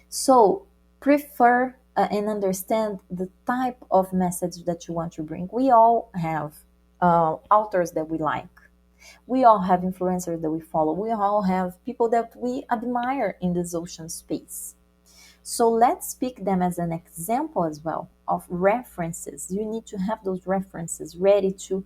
So prefer and understand the type of message that you want to bring. We all have authors that we like. We all have influencers that we follow. We all have people that we admire in this ocean space. So let's pick them as an example as well of references. You need to have those references ready to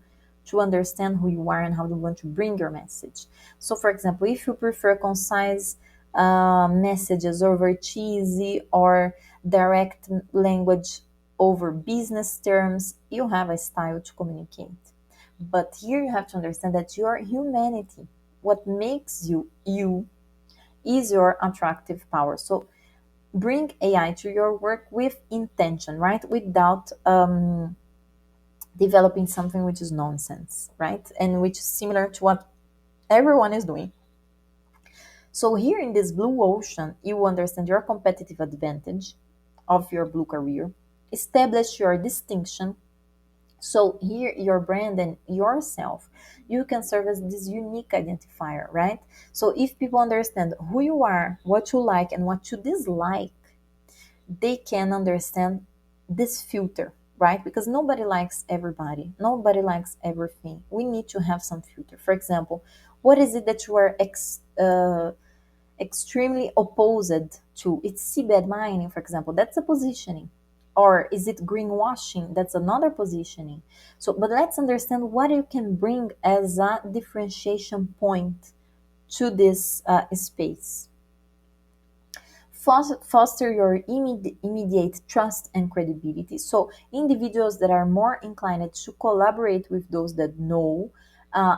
understand who you are and how you want to bring your message. So, for example, if you prefer concise messages over cheesy or direct language over business terms, you have a style to communicate. But here you have to understand that your humanity, what makes you you, is your attractive power. So bring AI to your work with intention, right? Without developing something which is nonsense, right? And which is similar to what everyone is doing. So here in this blue ocean, you understand your competitive advantage of your blue career, establish your distinction. So here, your brand and yourself, you can serve as this unique identifier, right? So if people understand who you are, what you like, and what you dislike, they can understand this filter, right? Because nobody likes everybody, nobody likes everything. We need to have some filter. For example, what is it that you are extremely opposed to? It's seabed mining, for example. That's a positioning. Or is it greenwashing? That's another positioning. So, but let's understand what you can bring as a differentiation point to this space. Foster your immediate trust and credibility. So, individuals that are more inclined to collaborate with those that know,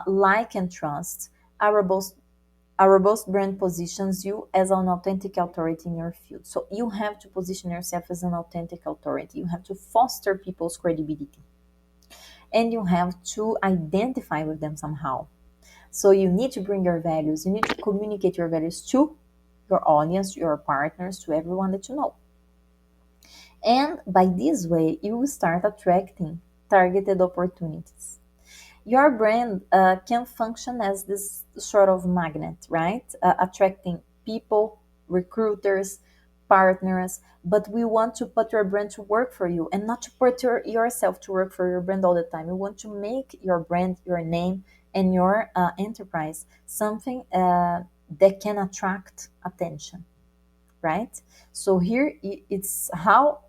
like, and trust, a robust brand positions you as an authentic authority in your field. So, you have to position yourself as an authentic authority. You have to foster people's credibility, and you have to identify with them somehow. So you need to bring your values, you need to communicate your values to your audience, your partners, to everyone that you know. And by this way, you will start attracting targeted opportunities. Your brand can function as this sort of magnet, right? Attracting people, recruiters, partners, but we want to put your brand to work for you and not to put yourself to work for your brand all the time. We want to make your brand, your name, and your enterprise something that can attract attention, right? So here it's how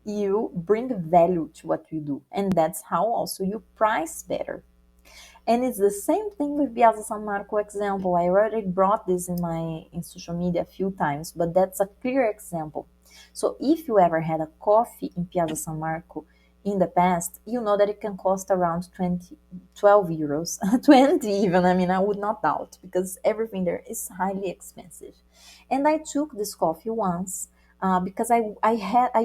you bring value to what you do, and that's how also you price better. And it's the same thing with Piazza San Marco example. I already brought this in social media a few times, but that's a clear example. So if you ever had a coffee in Piazza San Marco in the past, you know that it can cost around 12 euros, 20 even. I mean, I would not doubt, because everything there is highly expensive. And I took this coffee once because I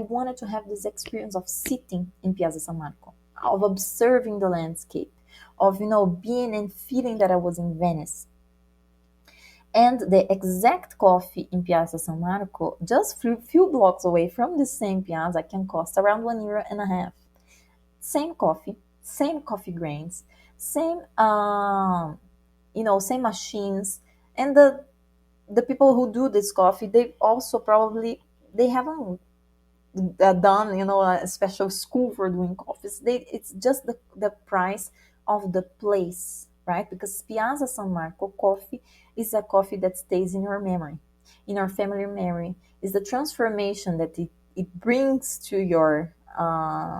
wanted to have this experience of sitting in Piazza San Marco, of observing the landscape, of being and feeling that I was in Venice. And the exact coffee in Piazza San Marco, just few blocks away from the same piazza, can cost around €1.50. Same coffee grains, same same machines, and the people who do this coffee, they also probably they haven't done, a special school for doing coffees. It's just the price of the place, right? Because Piazza San Marco coffee is a coffee that stays in your memory, in our family memory. Is the transformation that it brings to your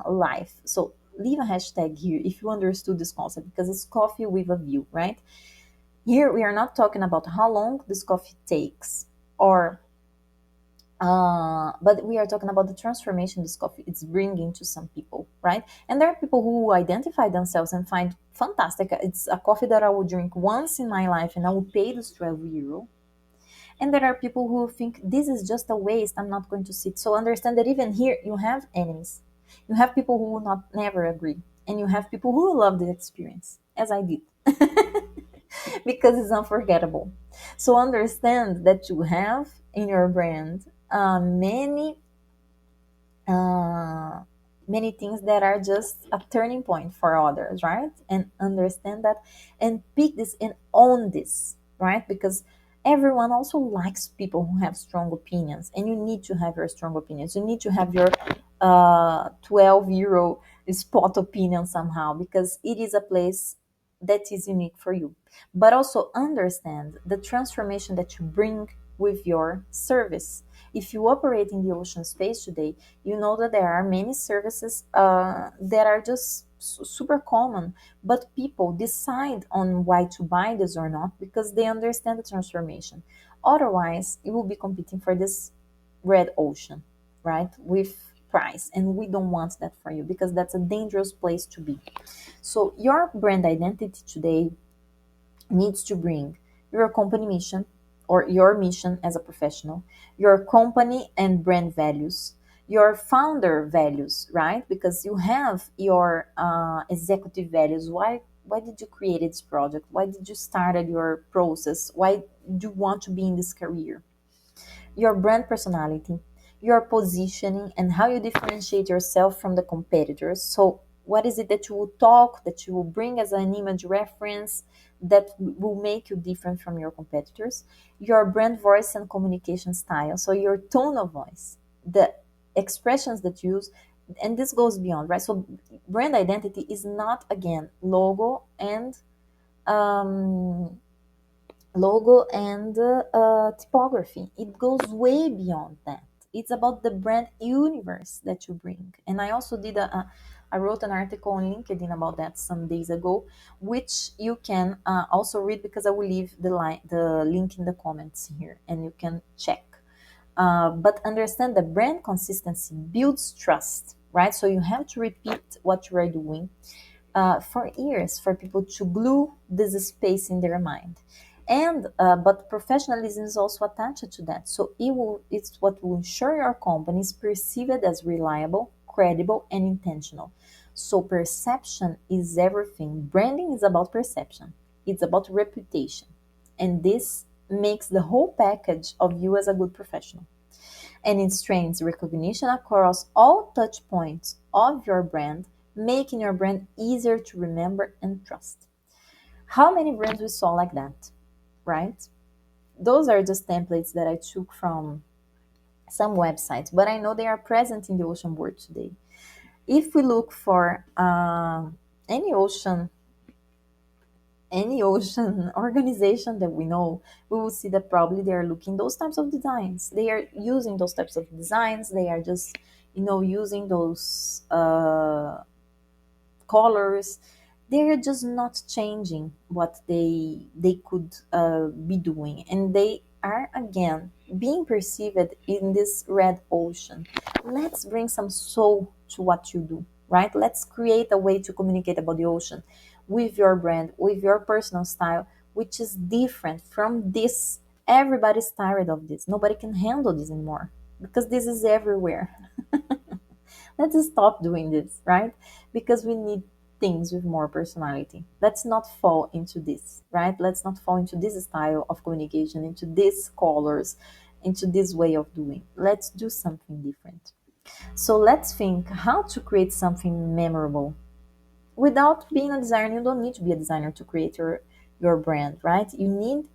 life. So leave a hashtag here if you understood this concept, because it's coffee with a view, right? Here we are not talking about how long this coffee takes, or but we are talking about the transformation this coffee it's bringing to some people, right? And there are people who identify themselves and find fantastic. It's a coffee that I will drink once in my life and I will pay this 12 euro. And there are people who think this is just a waste, I'm not going to sit. So understand that even here you have enemies. You have people who will not never agree, and you have people who will love the experience, as I did, because it's unforgettable. So understand that you have in your brand uh, many things that are just a turning point for others, right? And understand that and pick this and own this, right? Because everyone also likes people who have strong opinions, and you need to have your strong opinions. You need to have your 12 euro spot opinion somehow, because it is a place that is unique for you. But also understand the transformation that you bring with your service. If you operate in the ocean space today, you know that there are many services that are just super common, but people decide on why to buy this or not because they understand the transformation. Otherwise, you will be competing for this red ocean, right, with price, and we don't want that for you, because that's a dangerous place to be. So your brand identity today needs to bring your company mission, or your mission as a professional, your company and brand values, your founder values, right? Because you have your executive values. Why did you create this project? Why did you started your process? Why do you want to be in this career? Your brand personality, your positioning, and how you differentiate yourself from the competitors. So, what is it that you will talk, that you will bring as an image reference that will make you different from your competitors? Your brand voice and communication style. So, your tone of voice, the expressions that you use, and this goes beyond, right? So, brand identity is not, again, um, logo and typography. It goes way beyond that. It's about the brand universe that you bring. And I also I wrote an article on LinkedIn about that some days ago, which you can also read, because I will leave the link in the comments here, and you can check. But understand that brand consistency builds trust, right? So you have to repeat what you are doing for years for people to glue this space in their mind. And but professionalism is also attached to that. So it's what will ensure your company is perceived as reliable, credible, and intentional. So perception is everything. Branding is about perception. It's about reputation. And this makes the whole package of you as a good professional. And it strengthens recognition across all touch points of your brand, making your brand easier to remember and trust. How many brands we saw like that, right? Those are just templates that I took from some websites, but I know they are present in the ocean board today. If we look for any ocean any ocean organization that we know, we will see that probably they are looking those types of designs. They are using those types of designs. They are just, using those colors. They are just not changing what they could be doing, and they are again being perceived in this red ocean. Let's bring some soul to what you do, right? Let's create a way to communicate about the ocean with your brand, with your personal style, which is different from this. Everybody's tired of this. Nobody can handle this anymore because this is everywhere. Let's stop doing this, right? Because we need things with more personality. Let's not fall into this, right? Let's not fall into this style of communication, into these colors, into this way of doing. Let's do something different. So let's think how to create something memorable. Without being a designer, you don't need to be a designer to create your brand, right? You need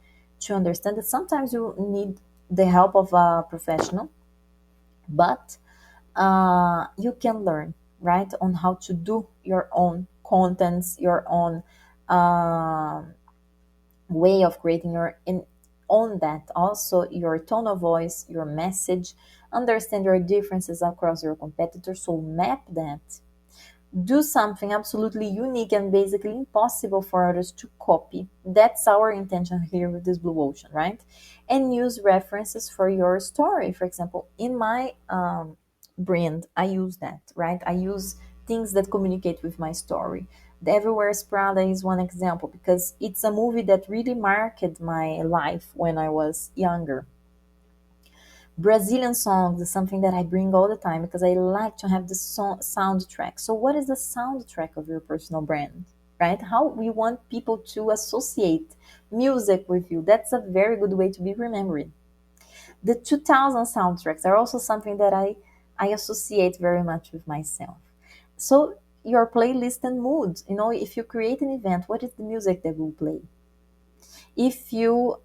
to understand that sometimes you need the help of a professional, but you can learn, right, on how to do your own contents, your own uh, way of creating your in on that also your tone of voice, your message, understand your differences across your competitors, so map that, do something absolutely unique and basically impossible for others to copy. That's our intention here with this blue ocean, right? And use references for your story. For example, in my brand, I use that, right? I use things that communicate with my story. The Everywhere's Prada is one example because it's a movie that really marked my life when I was younger. Brazilian songs is something that I bring all the time because I like to have the soundtrack. So, what is the soundtrack of your personal brand, right? How we want people to associate music with you. That's a very good way to be remembered. The 2000 soundtracks are also something that I associate very much with myself. So, your playlist and mood. If you create an event, what is the music that will play? If you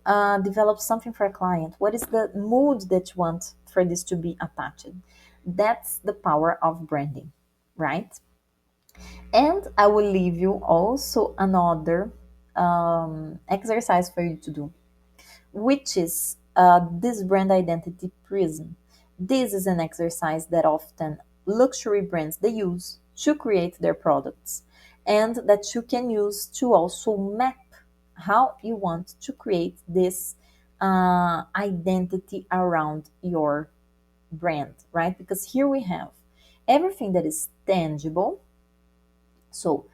develop something for a client, what is the mood that you want for this to be attached? That's the power of branding, right? And I will leave you also another exercise for you to do, which is this brand identity prism. This is an exercise that often luxury brands they use to create their products, and that you can use to also map how you want to create this identity around your brand, right? Because here we have everything that is tangible. So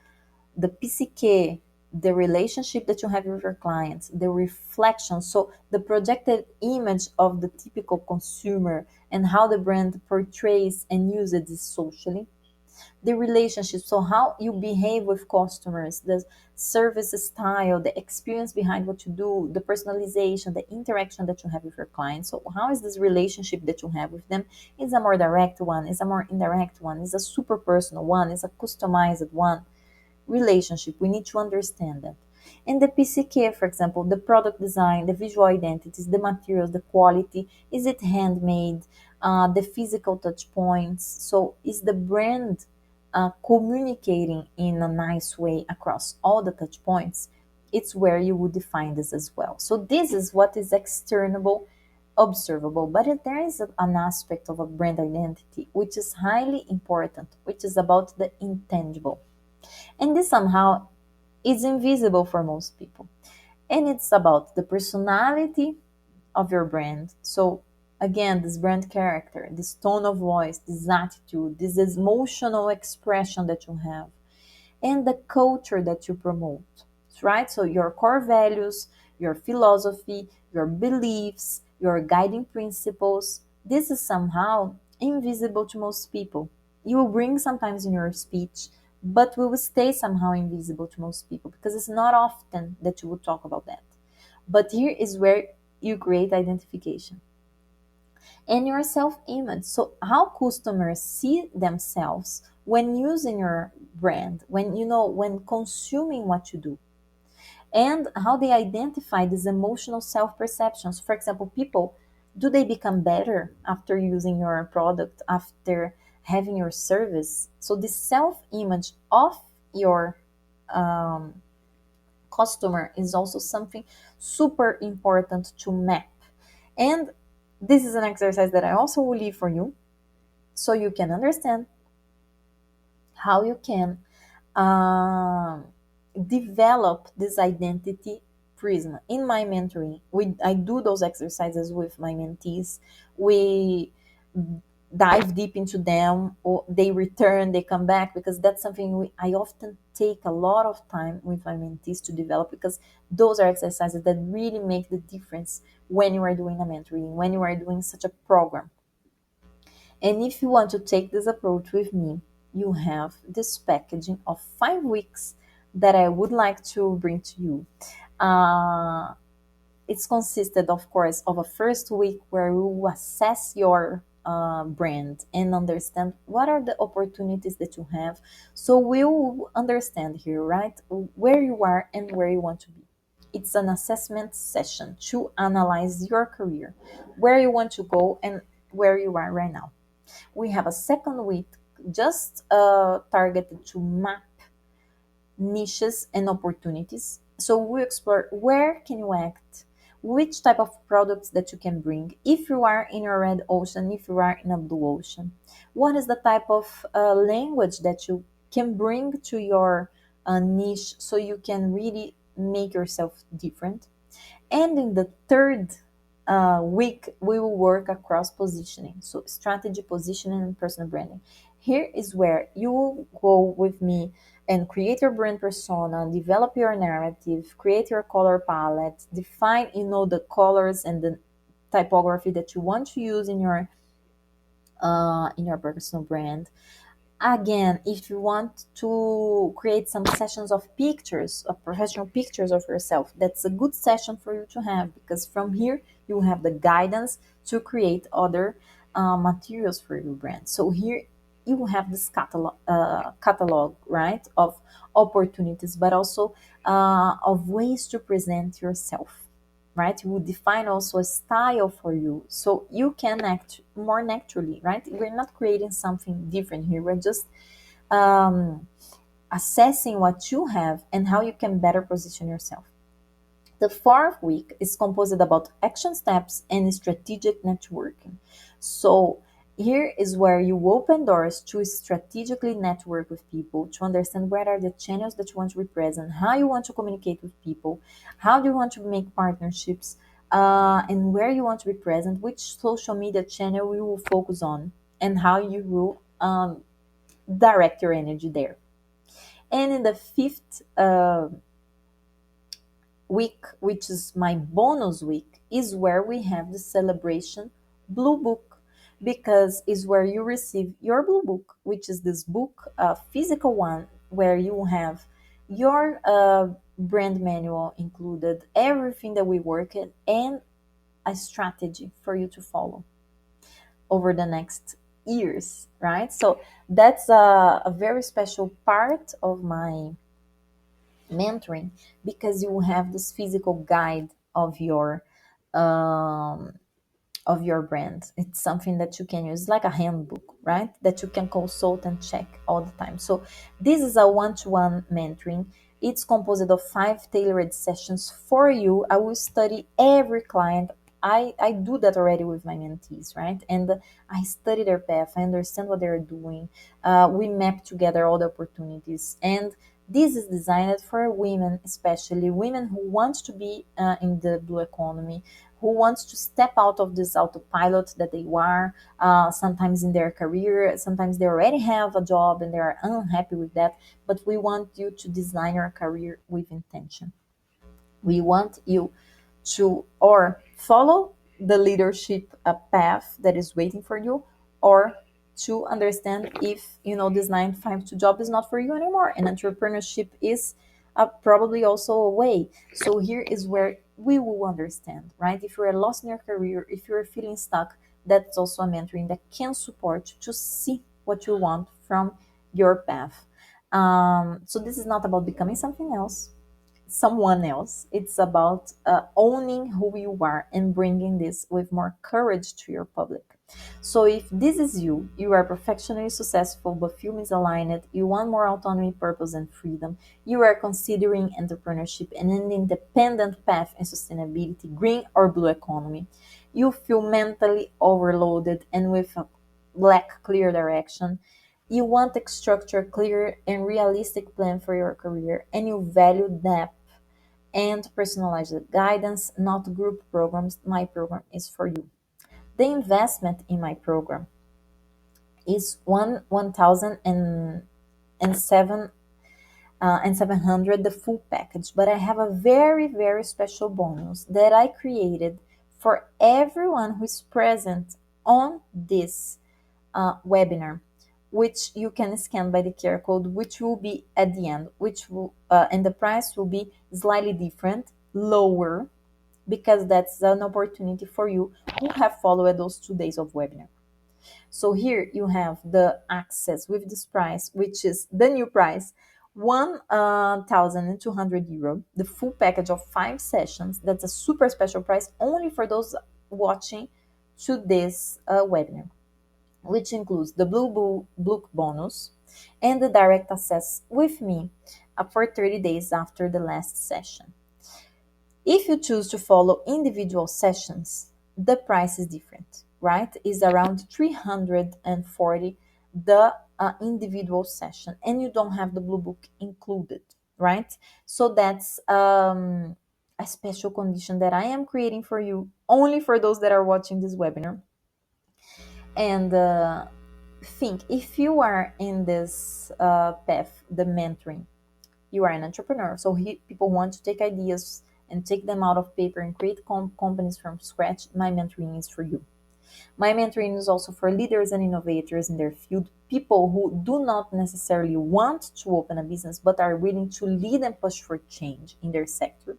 the PCK, the relationship that you have with your clients, the reflection, so the projected image of the typical consumer and how the brand portrays and uses it socially, the relationship, so how you behave with customers, the service style, the experience behind what you do, the personalization, the interaction that you have with your clients. So how is this relationship that you have with them? Is a more direct one, is a more indirect one, is a super personal one, is a customized one? Relationship, we need to understand that. And the PCK, for example, the product design, the visual identities, the materials, the quality, is it handmade, the physical touch points, so is the brand communicating in a nice way across all the touch points? It's where you would define this as well. So this is what is external, observable, but there is an aspect of a brand identity which is highly important, which is about the intangible, and this somehow is invisible for most people. And it's about the personality of your brand. So, again, this brand character, this tone of voice, this attitude, this emotional expression that you have, and the culture that you promote, right? So, your core values, your philosophy, your beliefs, your guiding principles, this is somehow invisible to most people. You will bring sometimes in your speech, but will stay somehow invisible to most people because it's not often that you will talk about that. But here is where you create identification and your self image. So, how customers see themselves when using your brand, when consuming what you do, and how they identify these emotional self perceptions. For example, people, do they become better after using your product, after having your service? So, the self image of your um, customer is also something super important to map. And this is an exercise that I also will leave for you so you can understand how you can um, develop this identity prism. In my mentoring, I do those exercises with my mentees. We dive deep into them, or they return, they come back, because that's something I often take a lot of time with my mentees to develop, because those are exercises that really make the difference when you are doing a mentoring, when you are doing such a program. And if you want to take this approach with me, you have this packaging of 5 weeks that I would like to bring to you. Uh, it's consisted, of course, of a first week where we will assess your brand and understand what are the opportunities that you have. So we'll understand here, right, where you are and where you want to be. it's an assessment session to analyze your career, where you want to go and where you are right now. We have a second week just targeted to map niches and opportunities. So we explore where can you act, which type of products that you can bring. If you are in a red ocean, if you are in a blue ocean, what is the type of language that you can bring to your niche so you can really make yourself different. And in the third week, we will work across positioning. So, strategy, positioning, and personal branding. Here is where you will go with me and create your brand persona, develop your narrative, create your color palette, define, the colors and the typography that you want to use in your personal brand. Again, if you want to create some sessions of pictures, of professional pictures of yourself, that's a good session for you to have, because from here you have the guidance to create other materials for your brand. So here you have this catalog, right, of opportunities, but also of ways to present yourself, right? You will define also a style for you so you can act more naturally, right? We're not creating something different here. We're just um, assessing what you have and how you can better position yourself. The fourth week is composed about action steps and strategic networking. So here is where you open doors to strategically network with people, to understand what are the channels that you want to represent, how you want to communicate with people, how do you want to make partnerships, and where you want to be present, which social media channel you will focus on, and how you will direct your energy there. And in the fifth week, which is my bonus week, is where we have the celebration Blue Book, because is where you receive your Blue Book, which is this book, a physical one, where you have your brand manual included, everything that we work in, and a strategy for you to follow over the next years, right? So that's a very special part of my mentoring, because you have this physical guide um, of your brand. It's something that you can use like a handbook, right? That you can consult and check all the time. So this is a one-to-one mentoring. It's composed of 5 tailored sessions for you. I will study every client. I do that already with my mentees, right? And I study their path. I understand what they're doing. We map together all the opportunities, and this is designed for women, especially women who want to be in the blue economy, who wants to step out of this autopilot that they are sometimes in their career. Sometimes they already have a job and they are unhappy with that, but we want you to design your career with intention. We want you to or follow the leadership path that is waiting for you, or to understand if this 9 to 5 job is not for you anymore, and entrepreneurship is probably also a way. So here is where we will understand, right? If you're lost in your career, if you're feeling stuck, that's also a mentoring that can support you to see what you want from your path. So this is not about becoming something else, someone else. It's about owning who you are and bringing this with more courage to your public. So if this is you, you are professionally successful but feel misaligned, you want more autonomy, purpose, and freedom, you are considering entrepreneurship and an independent path in sustainability, green or blue economy, you feel mentally overloaded and with a lack clear direction, you want a structure, clear, and realistic plan for your career, and you value depth and personalized guidance, not group programs. My program is for you. The investment in my program is 1,700, the full package. But I have a very, very special bonus that I created for everyone who is present on this webinar, which you can scan by the QR code, which will be at the end, which will and the price will be slightly different, lower, because that's an opportunity for you who have followed those 2 days of webinar. So here you have the access with this price, which is the new price, €1,200, the full package of 5 sessions. That's a super special price only for those watching to this webinar, which includes the Book bonus and the direct access with me for 30 days after the last session. If you choose to follow individual sessions, the price is different, right? It's around 340 the individual session, and you don't have the Blue Book included, right? So that's a special condition that I am creating for you, only for those that are watching this webinar. And think, if you are in this path, the mentoring, you are an entrepreneur. So people want to take ideas and take them out of paper and create companies from scratch. My mentoring is for you. My mentoring is also for leaders and innovators in their field, people who do not necessarily want to open a business, but are willing to lead and push for change in their sector.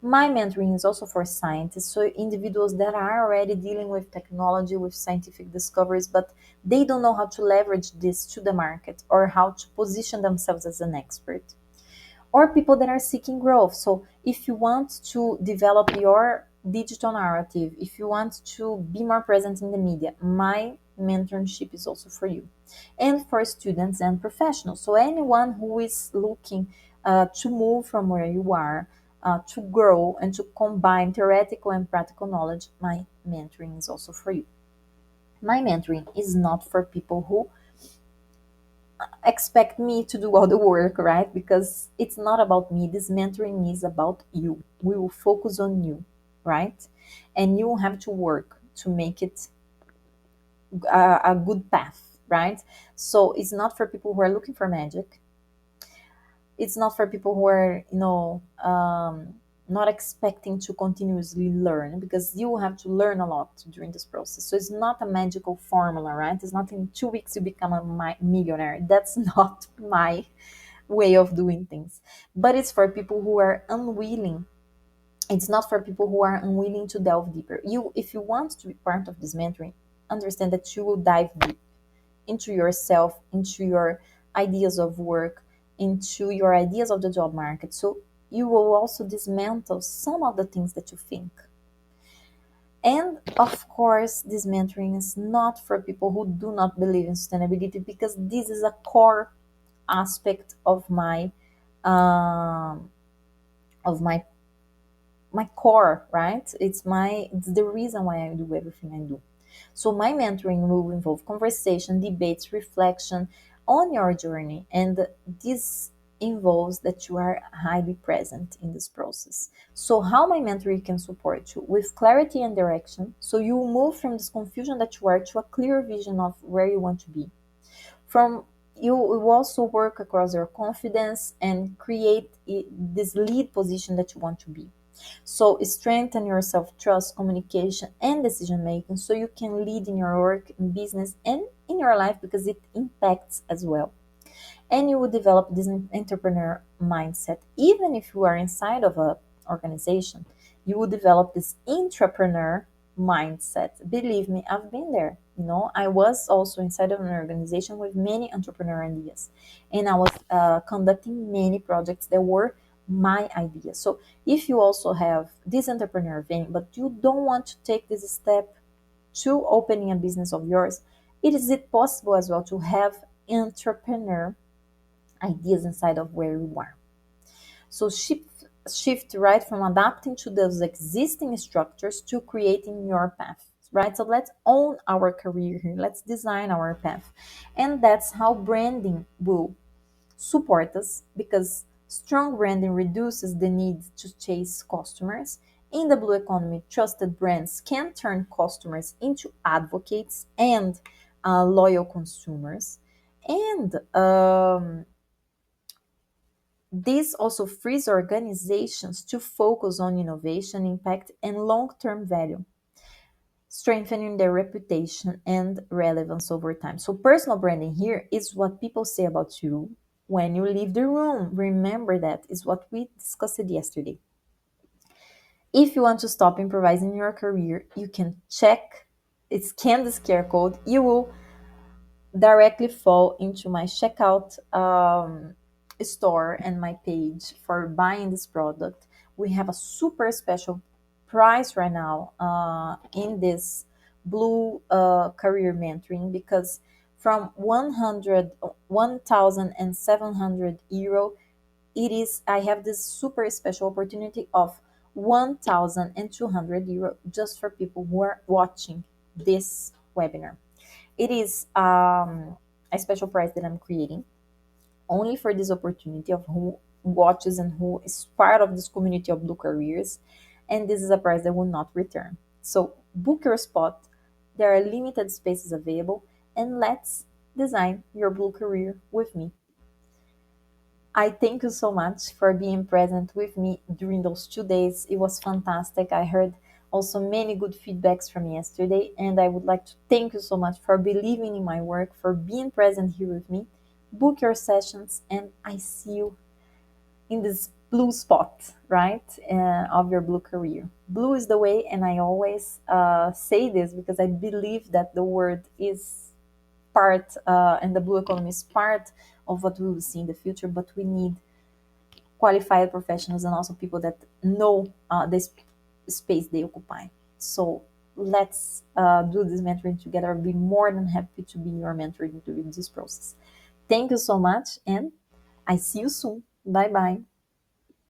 My mentoring is also for scientists, so individuals that are already dealing with technology, with scientific discoveries, but they don't know how to leverage this to the market or how to position themselves as an expert, or people that are seeking growth. So if you want to develop your digital narrative, if you want to be more present in the media, my mentorship is also for you. And for students and professionals. So anyone who is looking to move from where you are, to grow and to combine theoretical and practical knowledge, my mentoring is also for you. My mentoring is not for people who expect me to do all the work, right? Because it's not about me. This mentoring is about you. We will focus on you, right? And you have to work to make it a good path, right? So it's not for people who are looking for magic. It's not for people who are, not expecting to continuously learn, because you have to learn a lot during this process. So it's not a magical formula, right? It's not in 2 weeks you become a millionaire. That's not my way of doing things. But it's for people who are unwilling. It's not for people who are unwilling to delve deeper. If you want to be part of this mentoring, understand that you will dive deep into yourself, into your ideas of work, into your ideas of the job market. So you will also dismantle some of the things that you think. And of course, this mentoring is not for people who do not believe in sustainability, because this is a core aspect of my um, of my core, right? It's the reason why I do everything I do. So my mentoring will involve conversation, debates, reflection on your journey, and this involves that you are highly present in this process. So how my mentoring can support you? With clarity and direction, so you move from this confusion that you are to a clear vision of where you want to be. From you will also work across your confidence and create this lead position that you want to be. So strengthen your self-trust, communication, and decision making, so you can lead in your work, in business, and in your life, because it impacts as well. And you will develop this entrepreneur mindset. Even if you are inside of a organization, you will develop this entrepreneur mindset. Believe me, I've been there. I was also inside of an organization with many entrepreneur ideas, and I was conducting many projects that were my ideas. So if you also have this entrepreneur vein, but you don't want to take this step to opening a business of yours, is it possible as well to have entrepreneur ideas inside of where you are. So shift right from adapting to those existing structures to creating your path, right? So let's own our career here. Let's design our path. And that's how branding will support us, because strong branding reduces the need to chase customers. In the blue economy, trusted brands can turn customers into advocates and loyal consumers. And this also frees organizations to focus on innovation, impact, and long term value, strengthening their reputation and relevance over time. So, personal branding here is what people say about you when you leave the room. Remember, that is what we discussed yesterday. If you want to stop improvising your career, you can scan this QR code. You will directly fall into my checkout store and my page for buying this product, we have a super special price right now in this Blue career mentoring, because from 1,700 euro, it is I have this super special opportunity of 1,200 euro just for people who are watching this webinar. It is a special prize that I'm creating only for this opportunity of who watches and who is part of this community of Blue Careers. And this is a prize that will not return. So book your spot. There are limited spaces available, and let's design your Blue Career with me. I thank you so much for being present with me during those 2 days. It was fantastic. I heard also many good feedbacks from yesterday, and I would like to thank you so much for believing in my work, for being present here with me. Book your sessions, and I see you in this blue spot, right, of your Blue Career. Blue is the way, and I always say this because I believe that the word is part, and the blue economy is part of what we will see in the future, but we need qualified professionals and also people that know this space they occupy. So let's do this mentoring together. I'll be more than happy to be your mentor during this process. Thank you so much, and I see you soon. Bye bye.